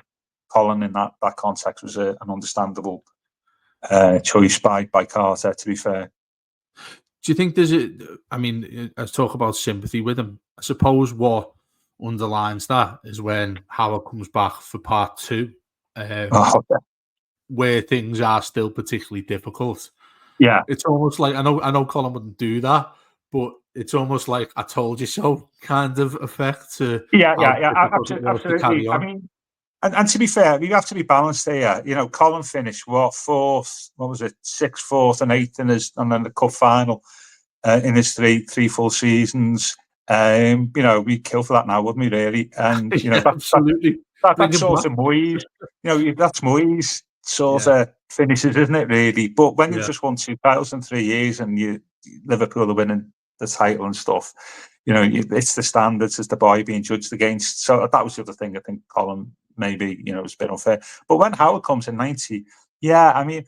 Colin in that context was an understandable choice by Carter, to be fair. Do you think let's talk about sympathy with him. I suppose what underlines that is when Howard comes back for part 2, where things are still particularly difficult. Yeah. It's almost like, I know Colin wouldn't do that, but it's almost like I told you so kind of effect to absolutely. I mean, and to be fair, we have to be balanced here. Colin finished fourth, what was it, 6th, 4th, and 8th and then the cup final in his three full seasons. We'd kill for that now, wouldn't we? Really, and absolutely. That's sort of Moyes. That's Moyes sort of finishes, isn't it? Really, but when you've just won 2 titles in 3 years and Liverpool are winning the title and stuff, it's the standards, it's the boy being judged against. So that was the other thing. I think Colin maybe was a bit unfair. But when Howard comes in 90, I mean,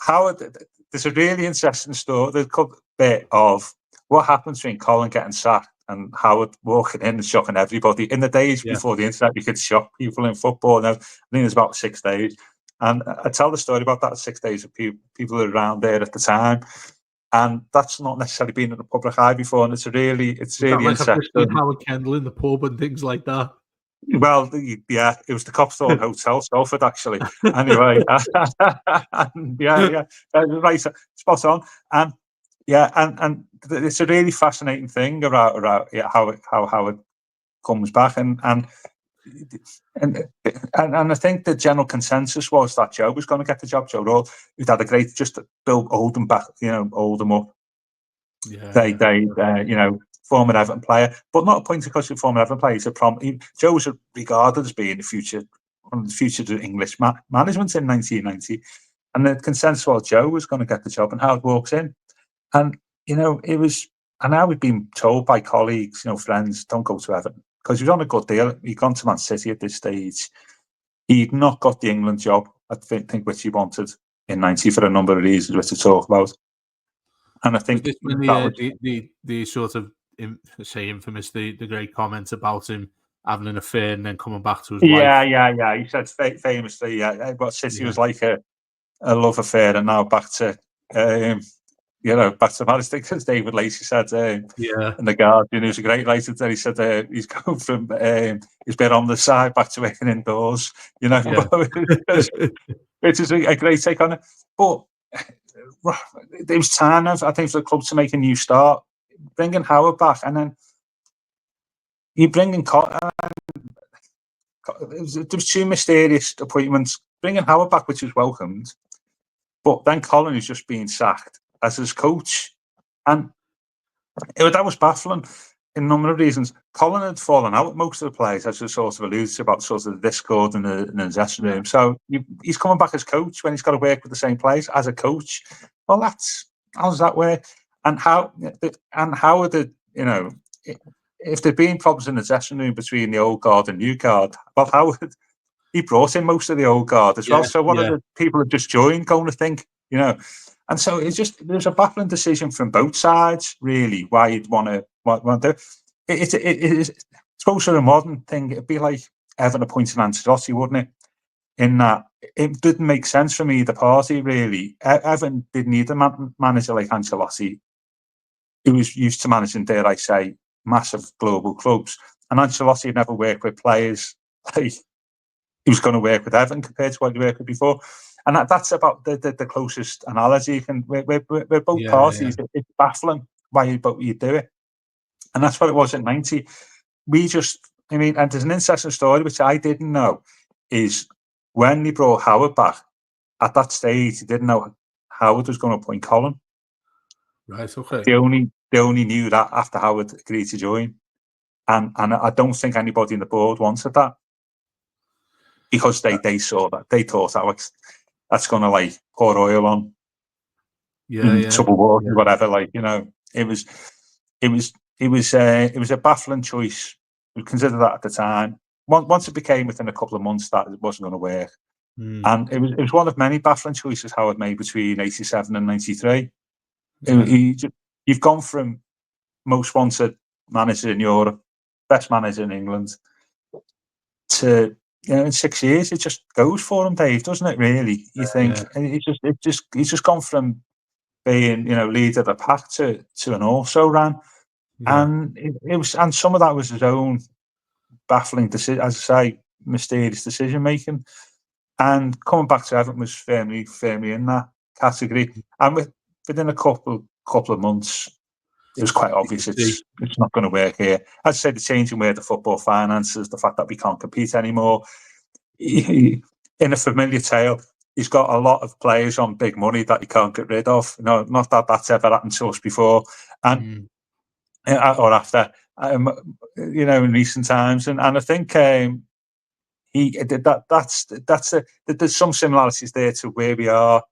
Howard. There's a really interesting story. There's a bit of what happens between Colin getting sacked and Howard walking in and shocking everybody. In the days before the internet, you could shock people in football. Now, I think it's about 6 days. And I tell the story about that 6 days of people around there at the time. And that's not necessarily been in the public eye before. And it's really interesting. I've just seen Howard Kendall in the pub and things like that. Well, it was the Copthorne Hotel, Salford, actually. Anyway, right, spot on. And and it's a really fascinating thing about how Howard comes back, and I think the general consensus was that Joe was going to get the job. Joe Roll, who'd had a great, just to hold them back, hold them up. Former Everton player, but not appointed because he's a former Everton player. Joe was regarded as being one of the future of English management in 1990, and the consensus was Joe was going to get the job, and Howard walks in, and it was. And now we've been told by colleagues, friends, don't go to Everton because he was on a good deal. He'd gone to Man City at this stage. He'd not got the England job, I think which he wanted in 90 for a number of reasons, which to talk about. And I think the sort of infamous, the great comment about him having an affair and then coming back to his wife. Yeah. He said famously, what City was like a love affair, and now back to back to marriage. Because David Lacey said in the Guardian, he was a great writer. He said he's going from he's been on the side back to working indoors. Which is a great take on it. But it was time, I think, for the club to make a new start, bringing Howard back, and then you bring in Colin. There was 2 mysterious appointments. Bringing Howard back, which was welcomed, but then Colin is just being sacked as his coach, and that was baffling in a number of reasons. Colin had fallen out with most of the players, as we sort of alluded to about sort of the discord in the dressing room. So he's coming back as coach when he's got to work with the same players as a coach. Well, how does that work? And how are the if there'd been problems in the dressing room between the old guard and new guard, well, Howard, he brought in most of the old guard as well. So what are the people who just joined going to think, And so there's a baffling decision from both sides, really, why you'd want to do it. It's supposed to be a modern thing. It'd be like Everton appointing Ancelotti, wouldn't it? In that it didn't make sense from either party, really. Everton didn't need a manager like Ancelotti, who was used to managing, dare I say, massive global clubs. And Ancelotti had never worked with players like he was going to work with Everton compared to what he worked with before. And that's about the closest analogy you can. We're both parties. Yeah. It's baffling why you do it. And that's what it was in 90. And there's an interesting story, which I didn't know, is when they brought Howard back, at that stage, he didn't know Howard was going to appoint Colin. Right, okay. They only knew that after Howard agreed to join. And I don't think anybody in the board wanted that. Because they saw that. They thought that's going to pour oil on trouble water, whatever. It was a baffling choice. We considered that at the time. once it became within a couple of months that it wasn't going to work. And it was one of many baffling choices Howard made between 87 and 93. You've gone from most wanted manager in Europe, best manager in England, to in 6 years it just goes for him, Dave, doesn't it? Really, you think he's just gone from being leader of the pack to an also ran, and it was, and some of that was his own baffling decision, as I say, mysterious decision making. And coming back to Everton was firmly in that category. And within a couple of months, it was quite obvious it's not going to work here. I'd say the changing way of the football finances, the fact that we can't compete anymore. In a familiar tale, he's got a lot of players on big money that he can't get rid of. Not that that's ever happened to us before, and or after, in recent times. And I think there's some similarities there to where we are,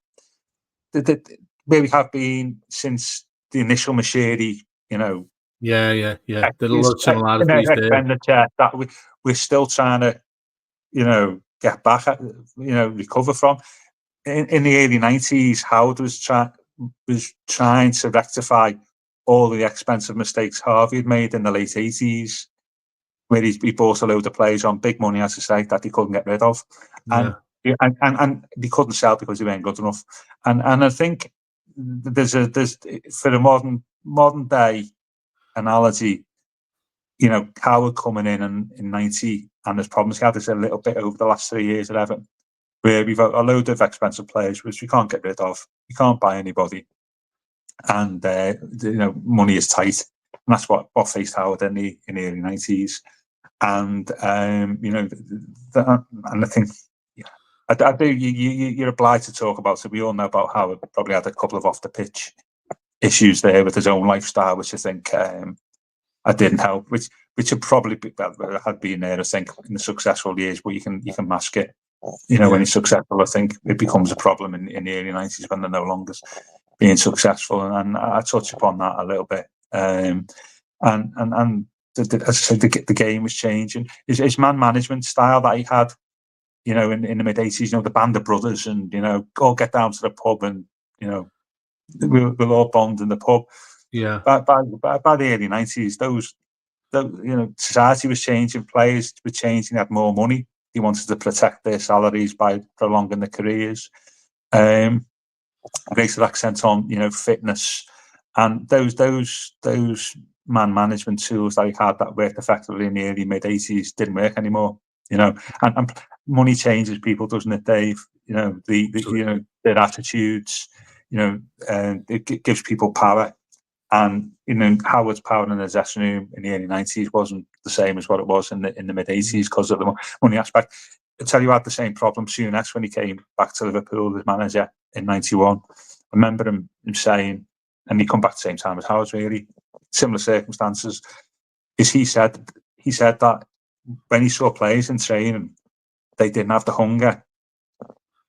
where we have been since the initial Machete. There's a lot of similarities there. That we're still trying to, get back, recover from. In the early 90s, Howard was trying to rectify all the expensive mistakes Harvey had made in the late 80s. Where he bought a load of players on big money, as I say, that he couldn't get rid of, and he couldn't sell because he weren't good enough. And I think there's for a modern day analogy, Howard coming in 90 and there's problems he had this a little bit over the last 3 years at Everton, where we've got a load of expensive players which we can't get rid of, we can't buy anybody, and money is tight, and that's what faced Howard in the early 90s. And and I think I do. You're obliged to talk about. So we all know about Howard. Probably had a couple of off the pitch issues there with his own lifestyle, which I think I didn't help. Which would probably had been there. I think in the successful years, but you can mask it. When he's successful, I think it becomes a problem in the early 90s when they're no longer being successful. And I touch upon that a little bit. And as I said, the game was changing. His man management style that he had, in the mid 80s, the band of brothers, and all get down to the pub, and we'll all bond in the pub. Yeah. By the early 90s, those society was changing. Players were changing. They had more money. They wanted to protect their salaries by prolonging their careers. Greater accent on fitness, and those man management tools that he had that worked effectively in the early mid 80s didn't work anymore. And money changes people, doesn't it, Dave? Their attitudes. It gives people power, and Howard's power in the dressing room in the early 90s wasn't the same as what it was in the mid 80s because of the money aspect. I tell you, I had the same problem soon as when he came back to Liverpool as manager in 91. I remember him saying, and he come back at the same time as Howard, really similar circumstances, is he said that when he saw players in training, they didn't have the hunger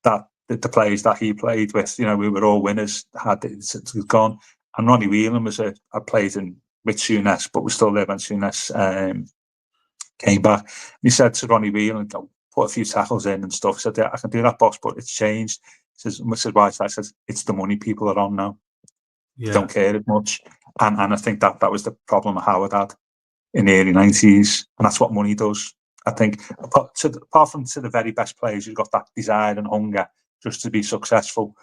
that the players that he played with, we were all winners, had it's gone. And Ronnie Whelan was I played with Souness, but we still live when Souness came back. And he said to Ronnie Whelan, put a few tackles in and stuff. He said, I can do that, boss, but it's changed. He says, why? I said, it's the money people are on now. Yeah. Don't care as much. And I think that was the problem Howard had in the early 90s. And that's what money does. I think, apart from to the very best players who've got that desire and hunger just to be successful,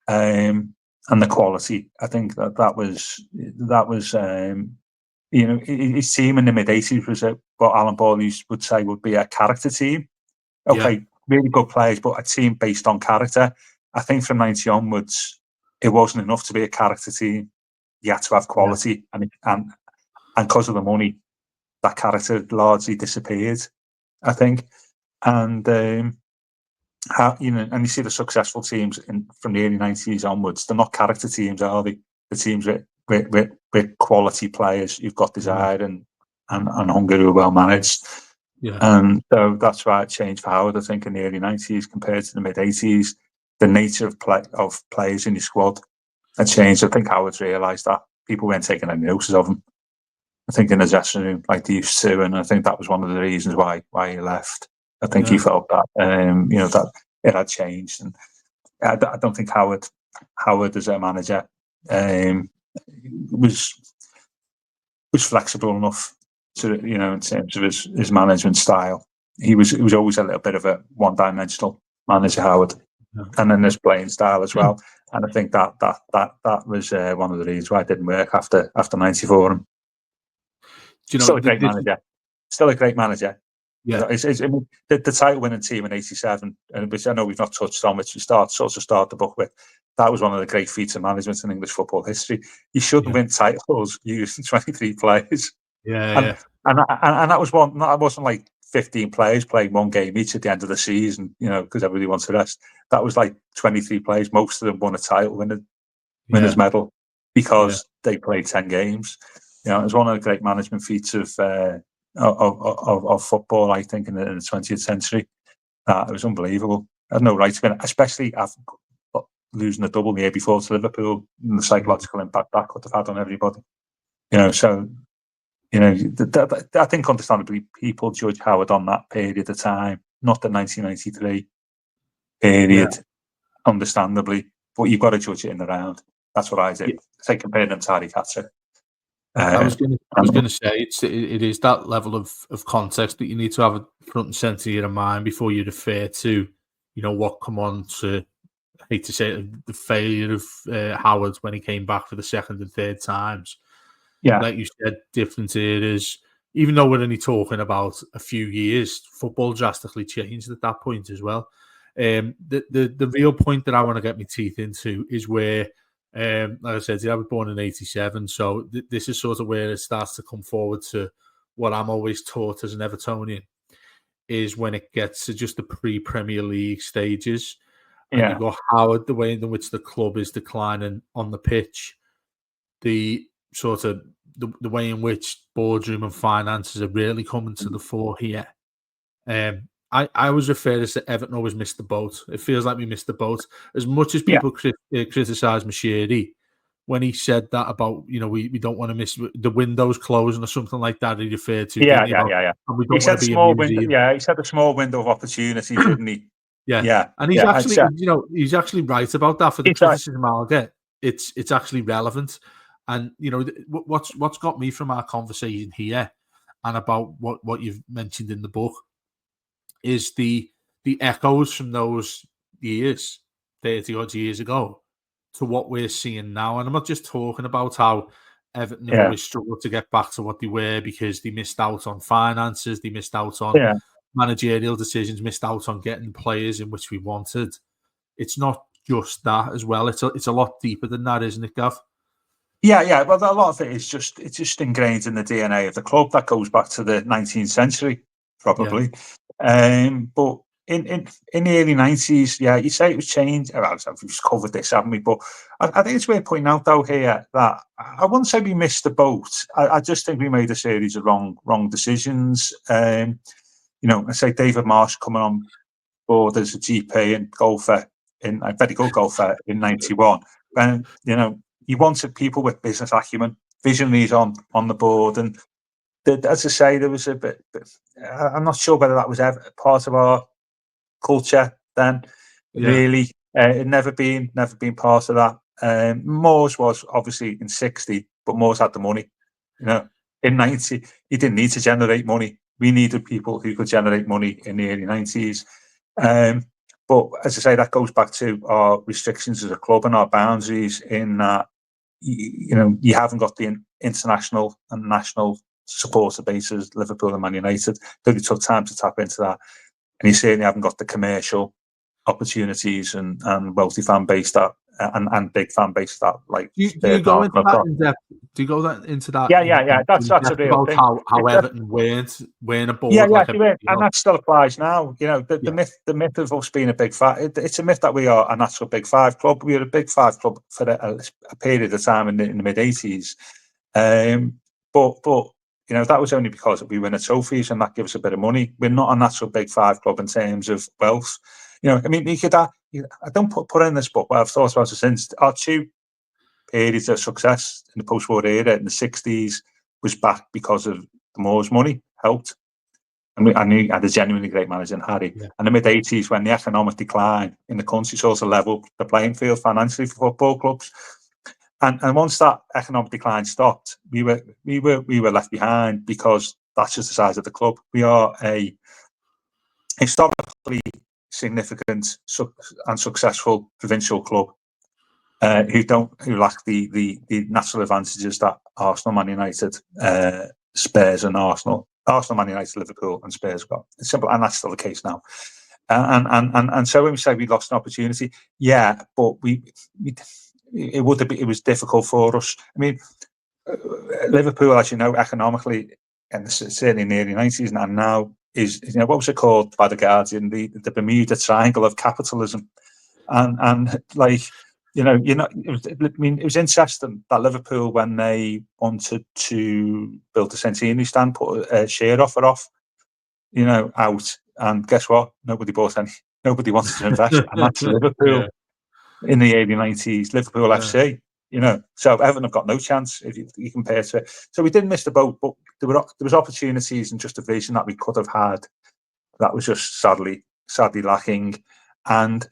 and the quality, I think that was his team in the mid 80s was what Alan Borley would say would be a character team. Okay, really good players, but a team based on character. I think from 90 onwards, it wasn't enough to be a character team. You had to have quality, and because of the money, that character largely disappeared, I think. And and you see the successful teams from the early 90s onwards, they're not character teams, are they? The teams with quality players who've got desire and hunger, who are well managed. Yeah. And so that's why it changed for Howard, I think, in the early 90s compared to the mid 80s. The nature of players in your squad had changed. I think Howard's realised that people weren't taking any notice of him. I think, in the dressing room like they used to, and I think that was one of the reasons why he left. I think he felt that that it had changed, and I don't think Howard as a manager was flexible enough to, in terms of his management style. He was always a little bit of a one-dimensional manager, Howard, and then his playing style as well. And I think that was one of the reasons why it didn't work after '94. Still a great manager. Still a great manager. Yeah, the title-winning team in '87, and which I know we've not touched on, which we start the book with. That was one of the great feats of management in English football history. You shouldn't win titles using 23 players. And that was one. That wasn't like 15 players playing one game each at the end of the season, because everybody wants to rest. That was like 23 players. Most of them won a title winners medal because they played 10 games. It was one of the great management feats of football, I think, in the 20th century. It was unbelievable. I had no right to win, especially after losing a double the year before to Liverpool, and the psychological impact that could have had on everybody. So, I think understandably people judge Howard on that period of time, not the 1993 period, understandably, but you've got to judge it in the round. That's what I do. It's like comparing them to Harry Catcher. I was going to say it is that level of context that you need to have front and center of your mind before you refer to, what come on to, I hate to say it, the failure of Howard when he came back for the second and third times. Yeah, like you said, different eras. Even though we're only talking about a few years, football drastically changed at that point as well. The real point that I want to get my teeth into is where, like I said, I was born in '87, so this is sort of where it starts to come forward to what I'm always taught as an Evertonian, is when it gets to just the pre-Premier League stages, and you got Howard, the way in which the club is declining on the pitch, the sort of the way in which boardroom and finances are really coming to the fore here. I always refer this to Everton always missed the boat. It feels like we missed the boat. As much as people criticise Mashiri, when he said that about, we don't want to miss the windows closing or something like that, he referred to. Yeah. And we He don't said want to be small a museum. window. He said a small window of opportunity, didn't he? Yeah. And he's actually, he's actually right about that. For the criticism I'll get, it's actually relevant. And what's got me from our conversation here, and about what you've mentioned in the book, is the echoes from those years, 30 odd years ago, to what we're seeing now. And I'm not just talking about how Everton have always struggled to get back to what they were because they missed out on finances, they missed out on managerial decisions, missed out on getting players in which we wanted. It's not just that as well. It's a lot deeper than that, isn't it, Gav? Yeah. Well, a lot of it is just ingrained in the DNA of the club. That goes back to the 19th century, probably. But in the early 90s, you say it was changed. Well, we've just covered this, haven't we? But I think it's worth pointing out, though, here that I wouldn't say we missed the boat. I just think we made a series of wrong decisions. I say David Marsh coming on board as a GP and golfer, a very good golfer in '91, and you wanted people with business acumen, visionaries on the board, and as I say, there was a bit. I'm not sure whether that was ever part of our culture then. Really, it never been part of that. Moores was obviously in '60, but Moores had the money. In '90, he didn't need to generate money. We needed people who could generate money in the early '90s. But as I say, that goes back to our restrictions as a club and our boundaries in that, you haven't got the international and national supporter bases, Liverpool and Man United. It took time to tap into that. And you certainly haven't got the commercial opportunities and wealthy fan base that and big fan base that do you go into that in depth? Do you go into that? Yeah. That's a real thing. How Everton weren't a board. And that still applies now. The myth of us being a big five. It's a myth that we are a natural big five club. We were a big five club for a period of time in the mid '80s. But that was only because we win trophies and that gives a bit of money. We're not a natural big five club in terms of wealth. I don't put in this book, but I've thought about it since. Our two periods of success in the post-war era in the '60s was back because of the Moors money helped. And I knew I had a genuinely great manager in Harry. Yeah. And the mid-80s, when the economic decline in the country sort of leveled the playing field financially for football clubs, and once that economic decline stopped, we were left behind, because that's just the size of the club. We are a historically significant and successful provincial club who lack the natural advantages that Arsenal, Man United, Spurs, and Arsenal, Man United, Liverpool, and Spurs got. It's simple, and that's still the case now. And so when we say we lost an opportunity, yeah, but it was difficult for us. I mean, Liverpool, as you know, economically, and certainly in the early 90s, and now is, what was it called by the Guardian, the Bermuda Triangle of capitalism, and like, it was interesting that Liverpool, when they wanted to build a centenary stand, put a share offer off, out, and guess what? Nobody bought any. Nobody wanted to invest, and that's Liverpool in the early 90s. Liverpool FC. So Everton have got no chance if you compare to it. So we didn't miss the boat, but there was opportunities and just a vision that we could have had that was just sadly lacking. And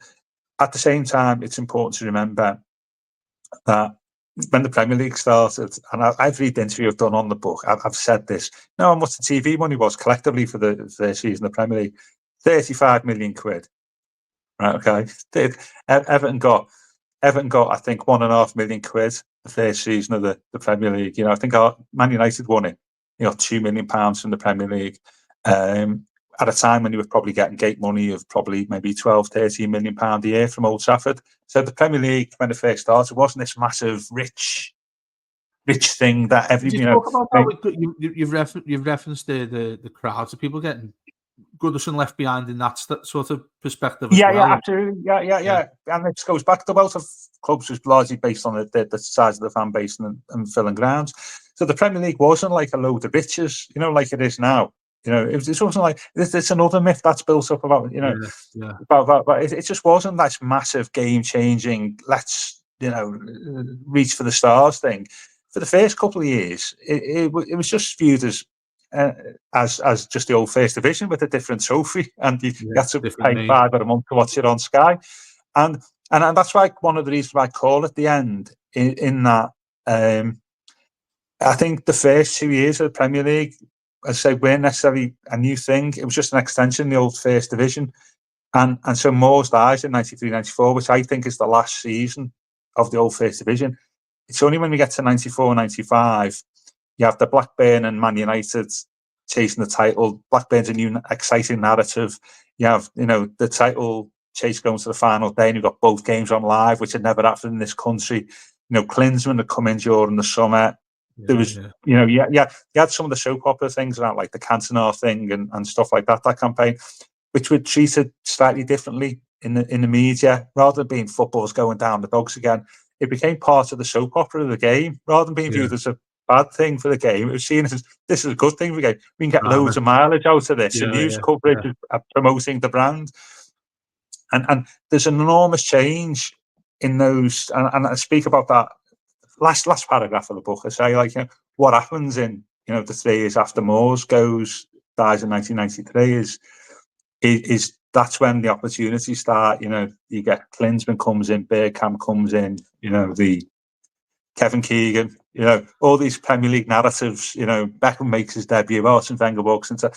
at the same time, it's important to remember that when the Premier League started, and I've read the interview I've done on the book, I've said this. How much the TV money was collectively for the first season of the Premier League? 35 million quid. Right, okay. Everton got, I think, 1.5 million quid the first season of the Premier League. I think Man United won it. £2 million from the Premier League. At a time when you were probably getting gate money of probably maybe 12, 13 million pound a year from Old Trafford. So the Premier League, when it first started, wasn't this massive, rich thing that every. Did you talk about that? You've referenced the crowds. Are people getting Goodison left behind in that sort of perspective as well? Yeah, absolutely. Yeah. And it goes back to the wealth of clubs was largely based on the size of the fan base and filling grounds. So the Premier League wasn't like a load of riches, like it is now. It wasn't like it's another myth that's built up about about it just wasn't that massive game changing. Let's reach for the stars thing. For the first couple of years, it was just viewed as just the old First Division with a different trophy, and you had to pay £5 a month to watch it on Sky, and that's why one of the reasons why I call at the end in that. I think the first 2 years of the Premier League, as I say, weren't necessarily a new thing. It was just an extension of the old First Division. And so Moors dies in 93-94, which I think is the last season of the old First Division. It's only when we get to 94-95, you have the Blackburn and Man United chasing the title. Blackburn's a new, exciting narrative. You have, the title chase going to the final day, and you've got both games on live, which had never happened in this country. Klinsmann had come in during the summer. There was, you had some of the soap opera things around, like the Cantona thing and stuff like that campaign, which were treated slightly differently in the media. Rather than being football's going down the dogs again, it became part of the soap opera of the game. Rather than being viewed as a bad thing for the game, it was seen as this is a good thing for the game. We can get loads of mileage out of this, and news coverage of promoting the brand. And there's an enormous change in those, and I speak about that last paragraph of the book. I say, what happens in the 3 years after Moors dies in 1993 is that's when the opportunities start. You get Klinsmann comes in, Bergkamp comes in, the Kevin Keegan, all these Premier League narratives. Beckham makes his debut, Arsene Wenger walks into,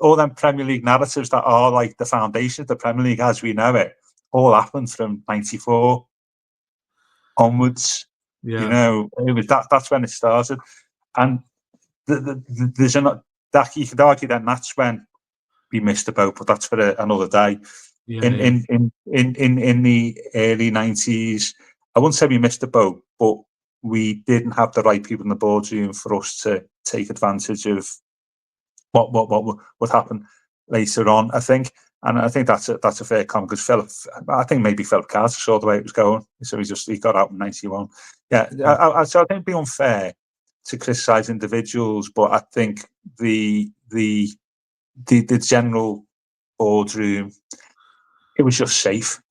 all them Premier League narratives that are like the foundation of the Premier League as we know it, all happened from 94 onwards. It was that's when it started, and there's that you could argue then that's when we missed the boat, but that's for another day. In the early 90s, I wouldn't say we missed the boat, but we didn't have the right people in the boardroom for us to take advantage of what would happen later on, I think. And I think that's a fair comment, because I think maybe Philip Carter saw the way it was going, so he got out in 91. So I think it'd be unfair to criticise individuals, but I think the general boardroom, it was just safe.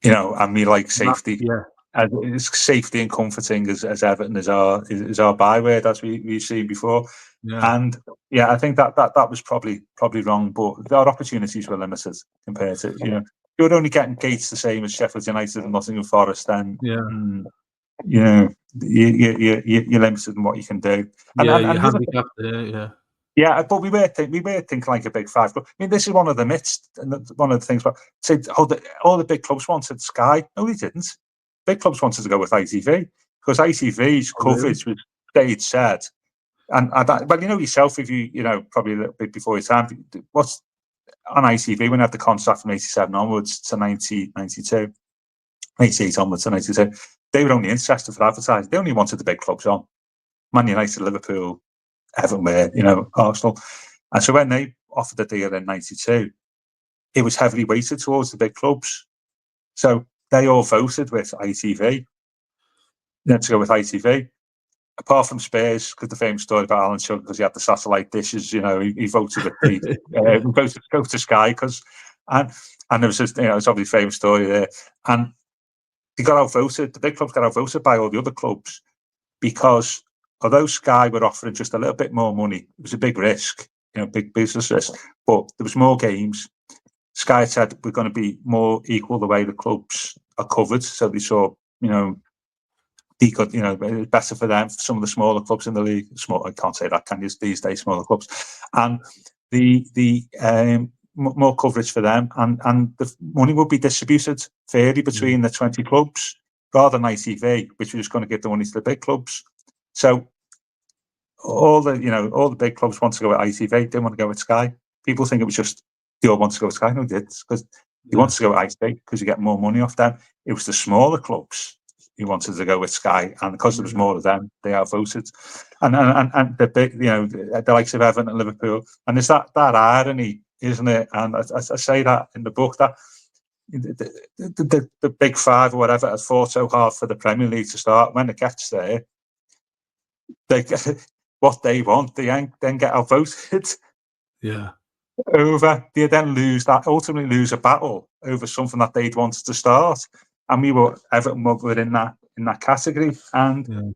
And we like safety. as safety and comforting as Everton is our byword, as we've seen before. Yeah. And I think that was probably wrong, but our opportunities were limited compared to, you're only getting gates the same as Sheffield United and Nottingham Forest, then you're limited in what you can do. And you handicap there, yeah, but we were thinking like a big five. But I mean, this is one of the myths, and one of the things. But say, all the big clubs wanted Sky. No, they didn't. Big clubs wanted to go with ITV because ITV's coverage was stayed said. And but yourself, if you probably a little bit before your time, what's on ITV when they had the contract from 87 onwards to 92, 88 onwards to 92, they were only interested for advertising. They only wanted the big clubs on. Man United, Liverpool, Everton, Arsenal. And so when they offered the deal in 92, it was heavily weighted towards the big clubs. So they all voted with ITV. To go with ITV. Apart from Spurs, because the famous story about Alan Sugar, because he had the satellite dishes, he voted with the voted to go to Sky and there was just, it's obviously a famous story there. And they got outvoted, the big clubs got outvoted by all the other clubs because although Sky were offering just a little bit more money, it was a big risk, big business risk, but there was more games. Sky said we're going to be more equal the way the clubs are covered, so they saw, he could, better for them, for some of the smaller clubs in the league. I can't say that, can you, these days, smaller clubs. And the more coverage for them, and the money would be distributed fairly between the 20 clubs, rather than ITV, which was going to give the money to the big clubs. So all the big clubs want to go with ITV, didn't want to go with Sky. People think it was just they all want to go with Sky. No, they did, because they wanted to go with ITV because you get more money off them. It was the smaller clubs who wanted to go with Sky, and because there was more of them, they outvoted. And the big, the likes of Everton and Liverpool, and there's that irony, isn't it? And I say that in the book, that the big five or whatever has fought so hard for the Premier League to start. When it gets there, they get what they want. They then get outvoted. Yeah. They then ultimately lose a battle over something that they'd wanted to start. And Everton were in that category. And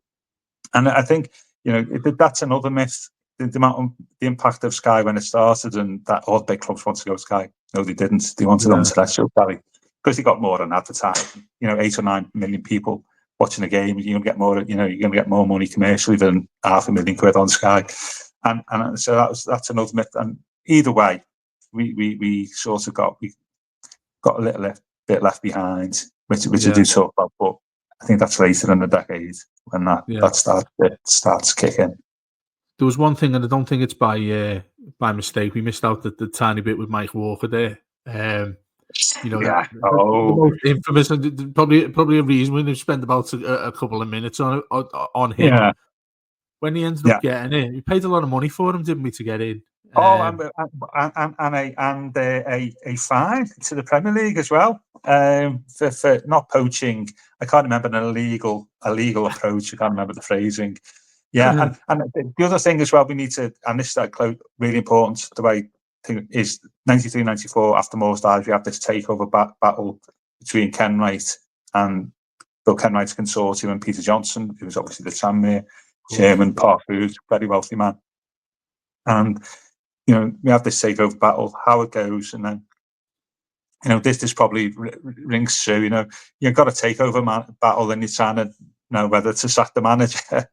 I think, that's another myth. The impact of Sky when it started, and that all the big clubs want to go to Sky. No, they didn't. They wanted on terrestrial telly because they got more on advertising. 8 or 9 million people watching a game. You're gonna get more. You're gonna get more money commercially than £500,000 on Sky. And so that's another myth. And either way, we sort of got a little bit left behind, which we do talk about. But I think that's later in the decade when that starts kicking. There was one thing, and I don't think it's by mistake. We missed out the tiny bit with Mike Walker there. The most infamous, and probably a reason we spent about a couple of minutes on him. Yeah. When he ended up getting in, we paid a lot of money for him, didn't we, to get in? And a fine to the Premier League as well for not poaching. I can't remember an illegal approach. I can't remember the phrasing. Yeah, and the other thing as well, we need to, and this is really important, the way thing is 93, 94, after Moore's died, we have this takeover battle between Ken Wright and Bill Kenwright's consortium and Peter Johnson, who was obviously the Tranmere chairman, Park Foods, very wealthy man. And, we have this takeover battle, how it goes, and then, this probably rings true, you've got a takeover battle and you're trying to know whether to sack the manager,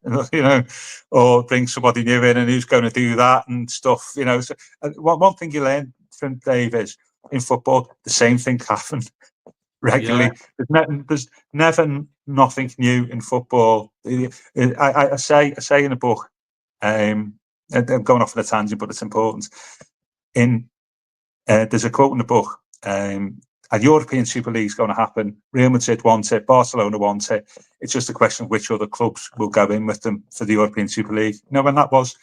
or bring somebody new in and who's going to do that and stuff, So, one thing you learn from Dave is, in football, the same thing happened regularly. Yeah. There's never nothing new in football. I say in the book, I'm going off on a tangent, but it's important. There's a quote in the book, a European Super League is going to happen. Real Madrid want it, Barcelona want it. It's just a question of which other clubs will go in with them for the European Super League. When that was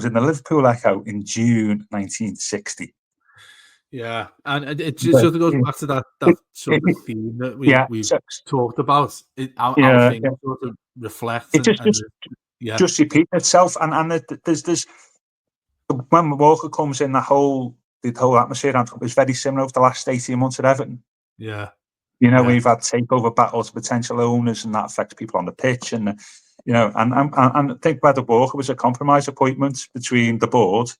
in the Liverpool Echo in June 1960. Yeah, and it sort of goes back to that sort of theme that we've talked about. How things sort of reflect. It just repeats itself, and there's when Walker comes in, the whole atmosphere is very similar over the last 18 months at Everton. Yeah, You know, we've had takeover battles, potential owners, and that affects people on the pitch. And you know, and I think whether Walker was a compromise appointment between the board,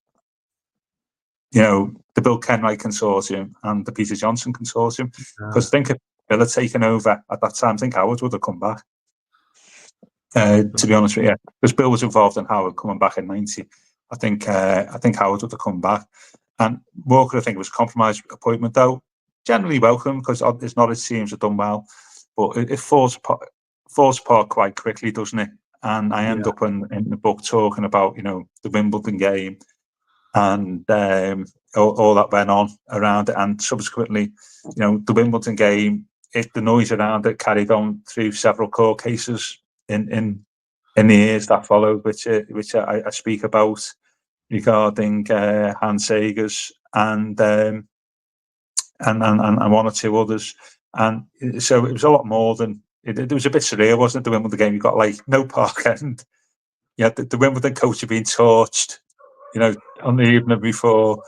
you know, the Bill Kenwright consortium and the Peter Johnson consortium. Because I think if Bill had taken over at that time, I think Howard would have come back. To be honest with you, because Bill was involved in Howard coming back in '90. I think Howard would have come back, and Walker, I think, was a compromise appointment, though generally welcome because his knowledge teams have done well, but it falls apart quite quickly, doesn't it? And I end up in the book talking about, you know, the Wimbledon game and all that went on around it, and subsequently, you know, the Wimbledon game, the noise around it carried on through several court cases in the years that followed, which I speak about regarding Hans Sagers and one or two others, and so it was a lot more than it was a bit surreal, wasn't it? The Wimbledon game, you got like no park end, yeah, the Wimbledon coach had been torched, you know, on the evening before,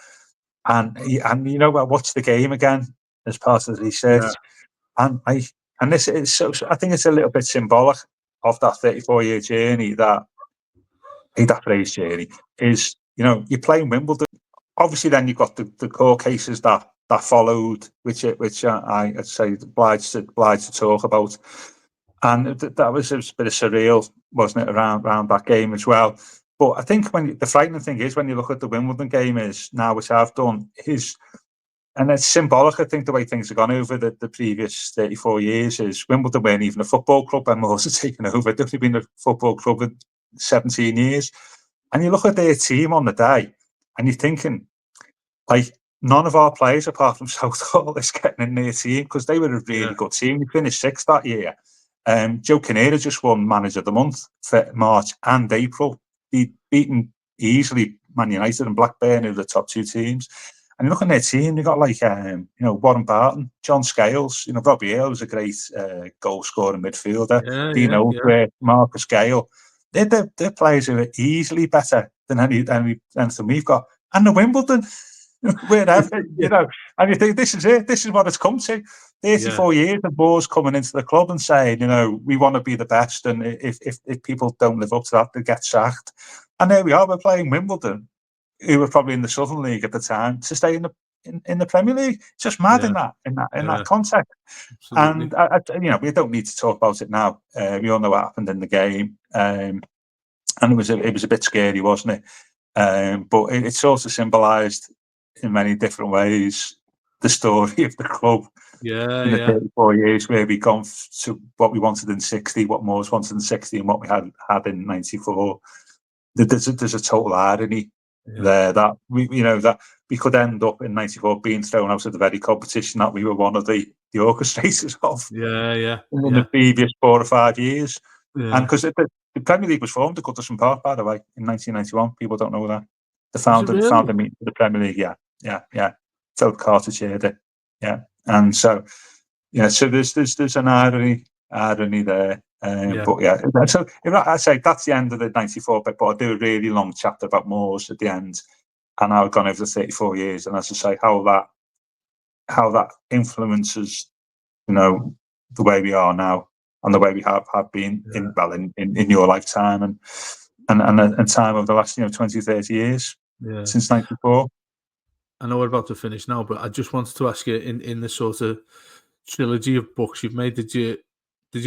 and you know, I watched the game again as part of the research, and this is so I think it's a little bit symbolic of that 34-year journey, that phrase journey is, you know, you're playing Wimbledon. Obviously, then you've got the court cases that followed, which I'd say obliged to talk about, and that was a bit of surreal, wasn't it, around that game as well. But I think the frightening thing is when you look at the Wimbledon game is now, which I've done, and it's symbolic, I think, the way things have gone over the previous 34 years is Wimbledon weren't even a football club and Moors had taken over. They've only been a football club in 17 years. And you look at their team on the day and you're thinking, like, none of our players, apart from Southall, is getting in their team because they were a really good team. They finished sixth that year. Joe Kinnear just won Manager of the Month for March and April. He'd beaten easily Man United and Blackburn, who were the top two teams. And you look at their team, you got like, you know, Warren Barton, John Scales, you know, Robbie Earle was a great goal scoring midfielder. Dean Oldway, Marcus Gale. They're players who are easily better than anything we've got. And the Wimbledon, wherever, you know, and you think this is it, this is what it's come to. 34 years of Moors coming into the club and saying, you know, we want to be the best, and if people don't live up to that, they get sacked. And there we are, we're playing Wimbledon, who were probably in the Southern League at the time, to stay in the Premier League. It's just mad in that context. Absolutely. And you know, we don't need to talk about it now. We all know what happened in the game, and it was a bit scary, wasn't it? But it sort of symbolised in many different ways the story of the club in the 34 years, where we've gone to what we wanted in '60, what Moors wanted in '60, and what we had in '94. There's a total irony there that we could end up in '94 being thrown out of the very competition that we were one of the orchestrators of in the previous 4 or 5 years. And because the Premier League was formed at Goodison Park, by the way, in 1991. People don't know that. The founder meeting for the Premier League, yeah. Phil Carter chaired it, and so so there's an irony there. But so I say that's the end of the '94 bit, but I do a really long chapter about Moors at the end, and how I've gone over the 34 years, and as I say, how that influences, you know, the way we are now and the way we have been in your lifetime and time over the last 20, 30 years since '94. I know we're about to finish now, but I just wanted to ask you, in the sort of trilogy of books you've made, did you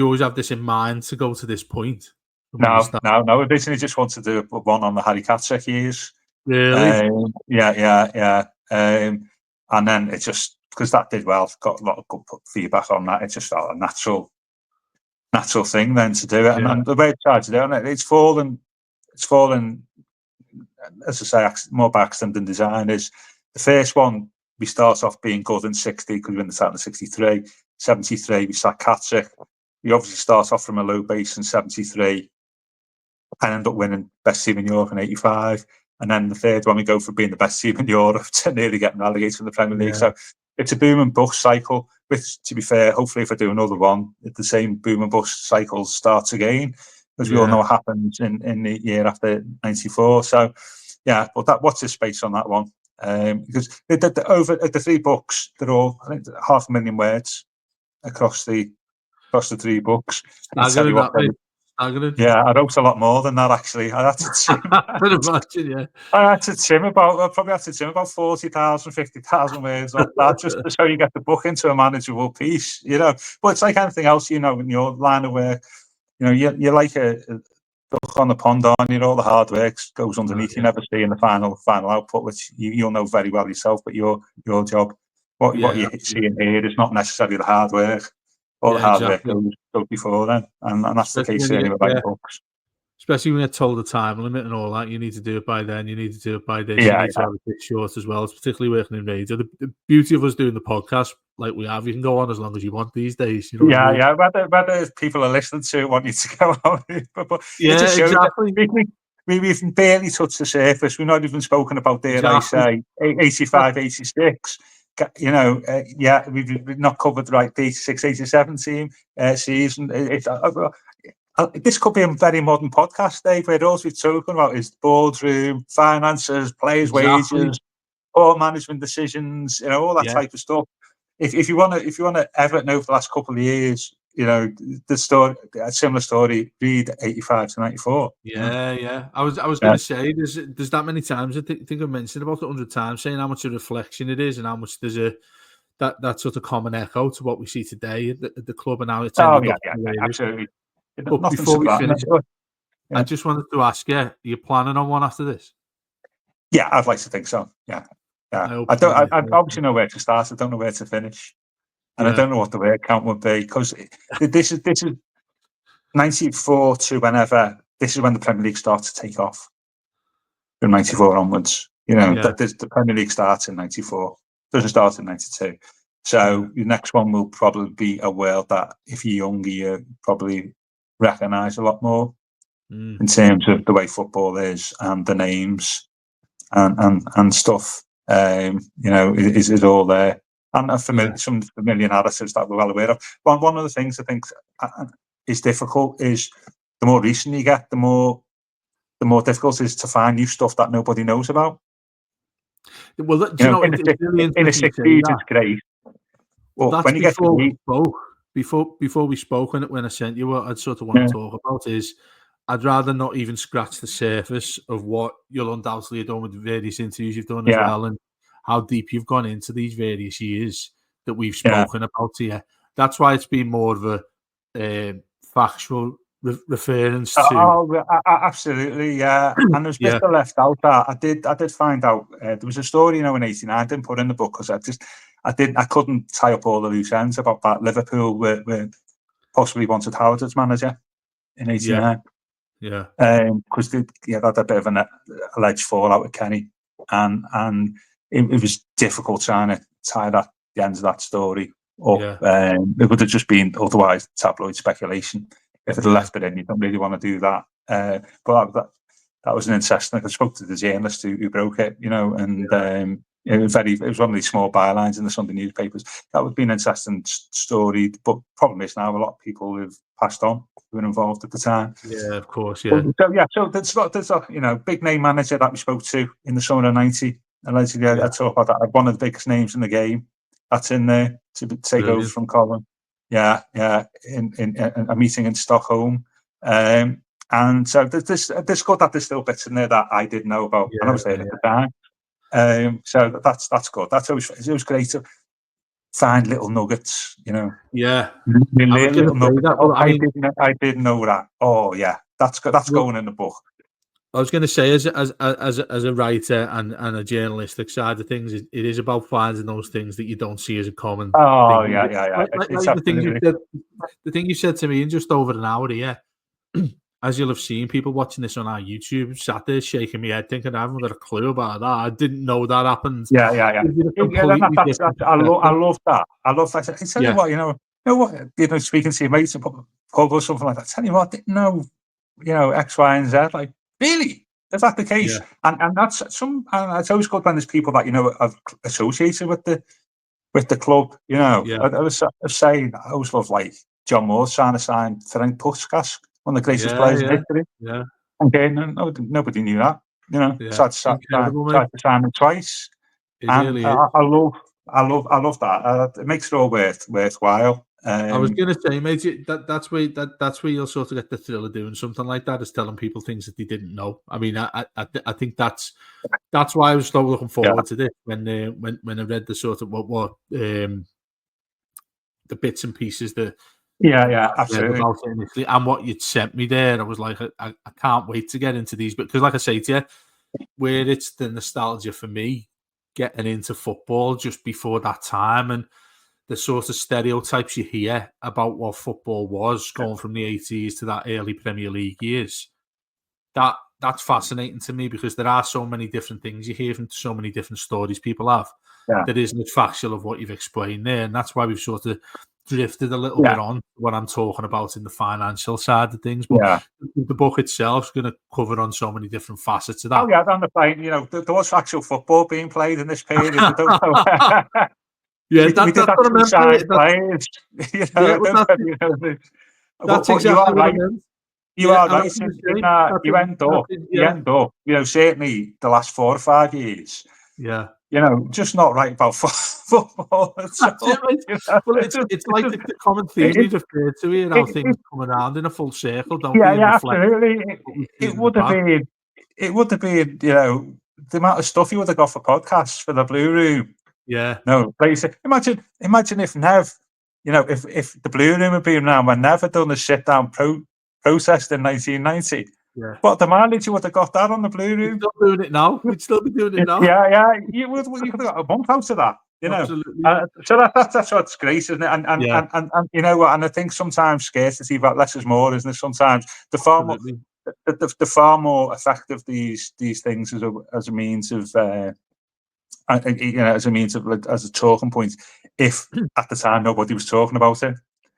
always have this in mind to go to this point? No. I originally just wanted to do one on the Harry Katsek years. Really? Yeah. And then it just, because that did well, got a lot of good feedback on that. It just felt a natural thing then to do it. And the way I tried to do it, it's fallen, as I say, more by accident than design. Is the first one, we start off being good in '60 because we win the title in '63. '73, we sack Katsik. We obviously start off from a low base in '73 and end up winning best team in Europe in '85. And then the third one, we go from being the best team in Europe to nearly getting relegated from the Premier League. So it's a boom and bust cycle, which, to be fair, hopefully if I do another one, the same boom and bust cycle starts again, because we all know what happens in the year after '94. So, but what's the space on that one? Because over the 3 books, they're all, I think, 500,000 words. across the 3 books. Staggering that, mate. Staggering. Yeah, I wrote a lot more than that, actually. I had to trim. I can imagine, yeah. I had to trim about 40,000, 50,000 words off that, just so you get the book into a manageable piece, But it's like anything else, in your line of work. You're like a duck on the pond, aren't you? All the hard work goes underneath. You never see in the final output, which you'll know very well yourself. But your job, what you see in here, is not necessarily the hard work. All the hard work goes before then, and that's the case anyway with books. Especially when you're told the time limit and all that, you need to do it by then. You need to do it by this. You need to have it short as well. It's particularly working in radio. The beauty of us doing the podcast like we have, you can go on as long as you want these days. You know what I mean? Whether people are listening to it, want you to go on, but exactly. We've barely touched the surface. We've not even spoken about, I say, 85, 86. We've not covered the 86, 87 season. This could be a very modern podcast, Dave, where all we've spoken about is boardroom, finances, players' wages, all management decisions, all that type of stuff. If you want to Everton over the last couple of years, the story, a similar story, read 85 to 94. Yeah. I was going to say, there's that many times. I think I've mentioned about 100 times, saying how much a reflection it is and how much there's that sort of common echo to what we see today at the club and how it's ended up. Absolutely. But before we finish, I just wanted to ask you: are you planning on one after this? Yeah, I'd like to think so. Yeah. I obviously know where to start. I don't know where to finish, and I don't know what the word count would be, because this is 94 to whenever. This is when the Premier League starts to take off. From 94 onwards, the Premier League starts in 94. Doesn't start in 92. So the next one will probably be a world that, if you're younger, you probably recognise a lot more in terms of the way football is and the names and stuff. Is all there, and some familiar narratives that we're well aware of. One of the things I think is difficult is the more recent you get, the more difficult it is to find new stuff that nobody knows about. Well, in the 60s, it's great. Well, that's when you before get before we spoke, when I sent you, what I'd sort of want to talk about is, I'd rather not even scratch the surface of what you'll undoubtedly have done with the various interviews you've done as well, and how deep you've gone into these various years that we've spoken about here. That's why it's been more of a factual reference to. Absolutely, yeah. And there's bits left out that I did find out. There was a story, in '89 I didn't put in the book because I couldn't tie up all the loose ends about that. Liverpool were possibly wanted Howard as manager in '89. Yeah. Because they had a bit of an alleged fallout with Kenny, and it was difficult trying to tie the ends of that story up. It would have just been otherwise tabloid speculation. If it had left it in, you don't really want to do that. But that was an interesting. I spoke to the journalist who broke it, and it was one of these small bylines in the Sunday newspapers. That would be an interesting story. But the problem is now a lot of people who've passed on, who were involved at the time. Yeah, of course, yeah. So there's a big name manager that we spoke to in the summer of '90. Allegedly, I talk about that. One of the biggest names in the game. That's in there to take over from Colin. Yeah, in a meeting in Stockholm. And so there's good that there's still bits in there that I didn't know about, and I was there at the time. So that's good. It was great to find little nuggets, Yeah. Little nuggets. I didn't know that. Oh yeah, that's going in the book. I was going to say, as a writer and a journalistic side of things, it is about finding those things that you don't see as a common. Oh thing. Yeah. The thing you said to me in just over an hour here, as you'll have seen, people watching this on our YouTube sat there shaking my head, thinking I haven't got a clue about that. I didn't know that happened. Yeah. I love that. I tell you what, speaking to your mates and pub or something like that. Tell you what, I didn't know, X, Y, and Z. Like, really? Is that the case? Yeah. And that's and it's always good when there's people that are associated with the club. I was saying, I always love like John Moore trying to sign Ferenc Puskás, one of the greatest players in history. Yeah. And nobody knew that. Tried to sign him twice. It really is. I love that. It makes it all worthwhile. I was going to say, mate, that's where you'll sort of get the thrill of doing something like that, is telling people things that they didn't know. I mean, I think that's why I was so looking forward to this when I read the sort of what the bits and pieces that absolutely about it initially, and what you'd sent me there. I was like, I can't wait to get into these, because like I say to you, where it's the nostalgia for me getting into football just before that time, and the sort of stereotypes you hear about what football was going from the 80s to that early Premier League years. That's fascinating to me, because there are so many different things you hear from so many different stories people have that isn't factual of what you've explained there. And that's why we've sort of drifted a little bit on what I'm talking about in the financial side of things. But the book itself is going to cover on so many different facets of that. Oh, yeah, on the plane, there was actual football being played in this period. I don't know. Yeah, we did have some side players. That's exactly what I meant. You are right. You end up, certainly the last 4 or 5 years. Yeah. Just not right about football. Well, it's like the common theme we referred to here, how things come around in a full circle, don't we? Yeah, absolutely. It would have been, the amount of stuff you would have got for podcasts for the Blue Room. Yeah. No, imagine if Nev, if the Blue Room had been around when Nev had done the sit-down process in 1990. Yeah. What the mileage you would have got that on the Blue Room? We'd still doing it now. We'd still be doing it now. Yeah. You could have got a month out of that. Absolutely. So that's what's great, isn't it? And you know what? And I think sometimes scarcity, but less is more, isn't it? Sometimes the far more effective these things as a means of as a talking point. If at the time nobody was talking about it.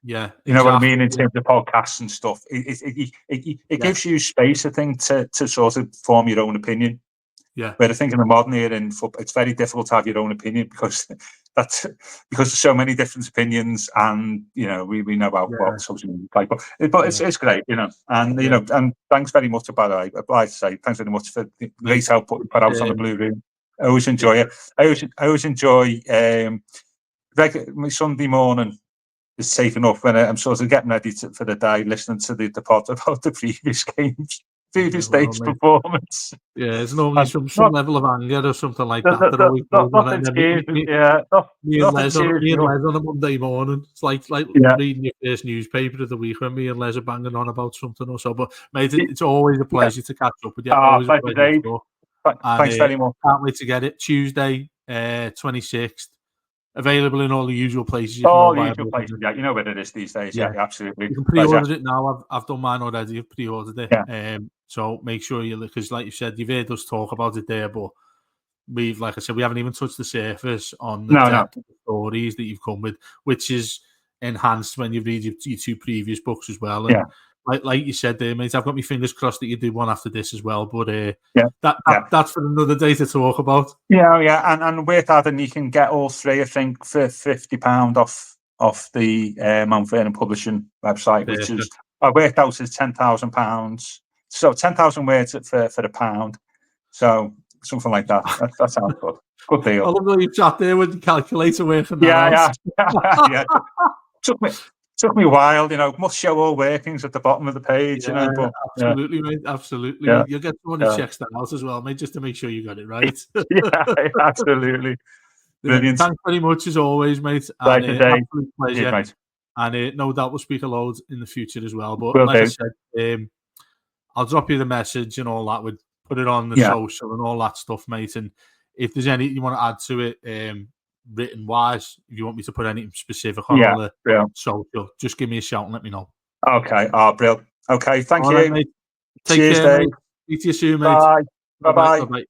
Yeah, you know what I mean, in terms of podcasts and stuff. It gives you space, I think, to sort of form your own opinion. Yeah. But I think in the modern era in football, it's very difficult to have your own opinion, because there's so many different opinions, and we know about what social media like. But it's great, and and thanks very much. By the way, I'd like to say thanks very much for the great output you put out on the Blue Room. I always enjoy it. I always enjoy my Sunday morning. Is safe enough when I'm sort of getting ready for the day, listening to the pod about the previous games, previous day's performance. Yeah, there's normally some level of anger or something like that. Me and Les on a Monday morning. It's like reading your first newspaper of the week when me and Les are banging on about something or so. But mate, it's always a pleasure to catch up with you. Always a pleasure to talk. Thanks very much. Can't wait to get it. Tuesday, 26th. Available in all the usual places. Usual places. Yeah, you know where it is these days. Yeah, absolutely. You can pre-order it now. I've done mine already. I've pre-ordered it. Yeah. So make sure because like you said, you've heard us talk about it there, but like I said, we haven't even touched the surface on the depth of the stories that you've come with, which is enhanced when you read your 2 previous books as well. And like you said there, mate, I've got my fingers crossed that you do one after this as well. But that's for another day to talk about. Yeah. And worth adding, you can get all 3, I think, for £50 off the Mount Vernon Publishing website, which is I worked out as £10,000. So 10,000 words for £1. So something like that. That sounds good. Good deal. I love how you chat there with the calculator working. Yeah. Took me a while, must show all workings at the bottom of the page, But, absolutely, mate. Absolutely. Yeah. You'll get someone who checks that out as well, mate, just to make sure you got it right. Absolutely. Brilliant. Thanks very much as always, mate. Absolute pleasure. Cheers, mate. And no doubt we'll speak a load in the future as well. But like I said, I'll drop you the message and all that. We'd put it on the social and all that stuff, mate. And if there's anything you want to add to it, written wise, if you want me to put anything specific on all the social, just give me a shout and let me know. Okay. Brilliant. Okay. Thank you. Right, mate. Take care, mate. Speak to you soon, mate. Bye. Bye.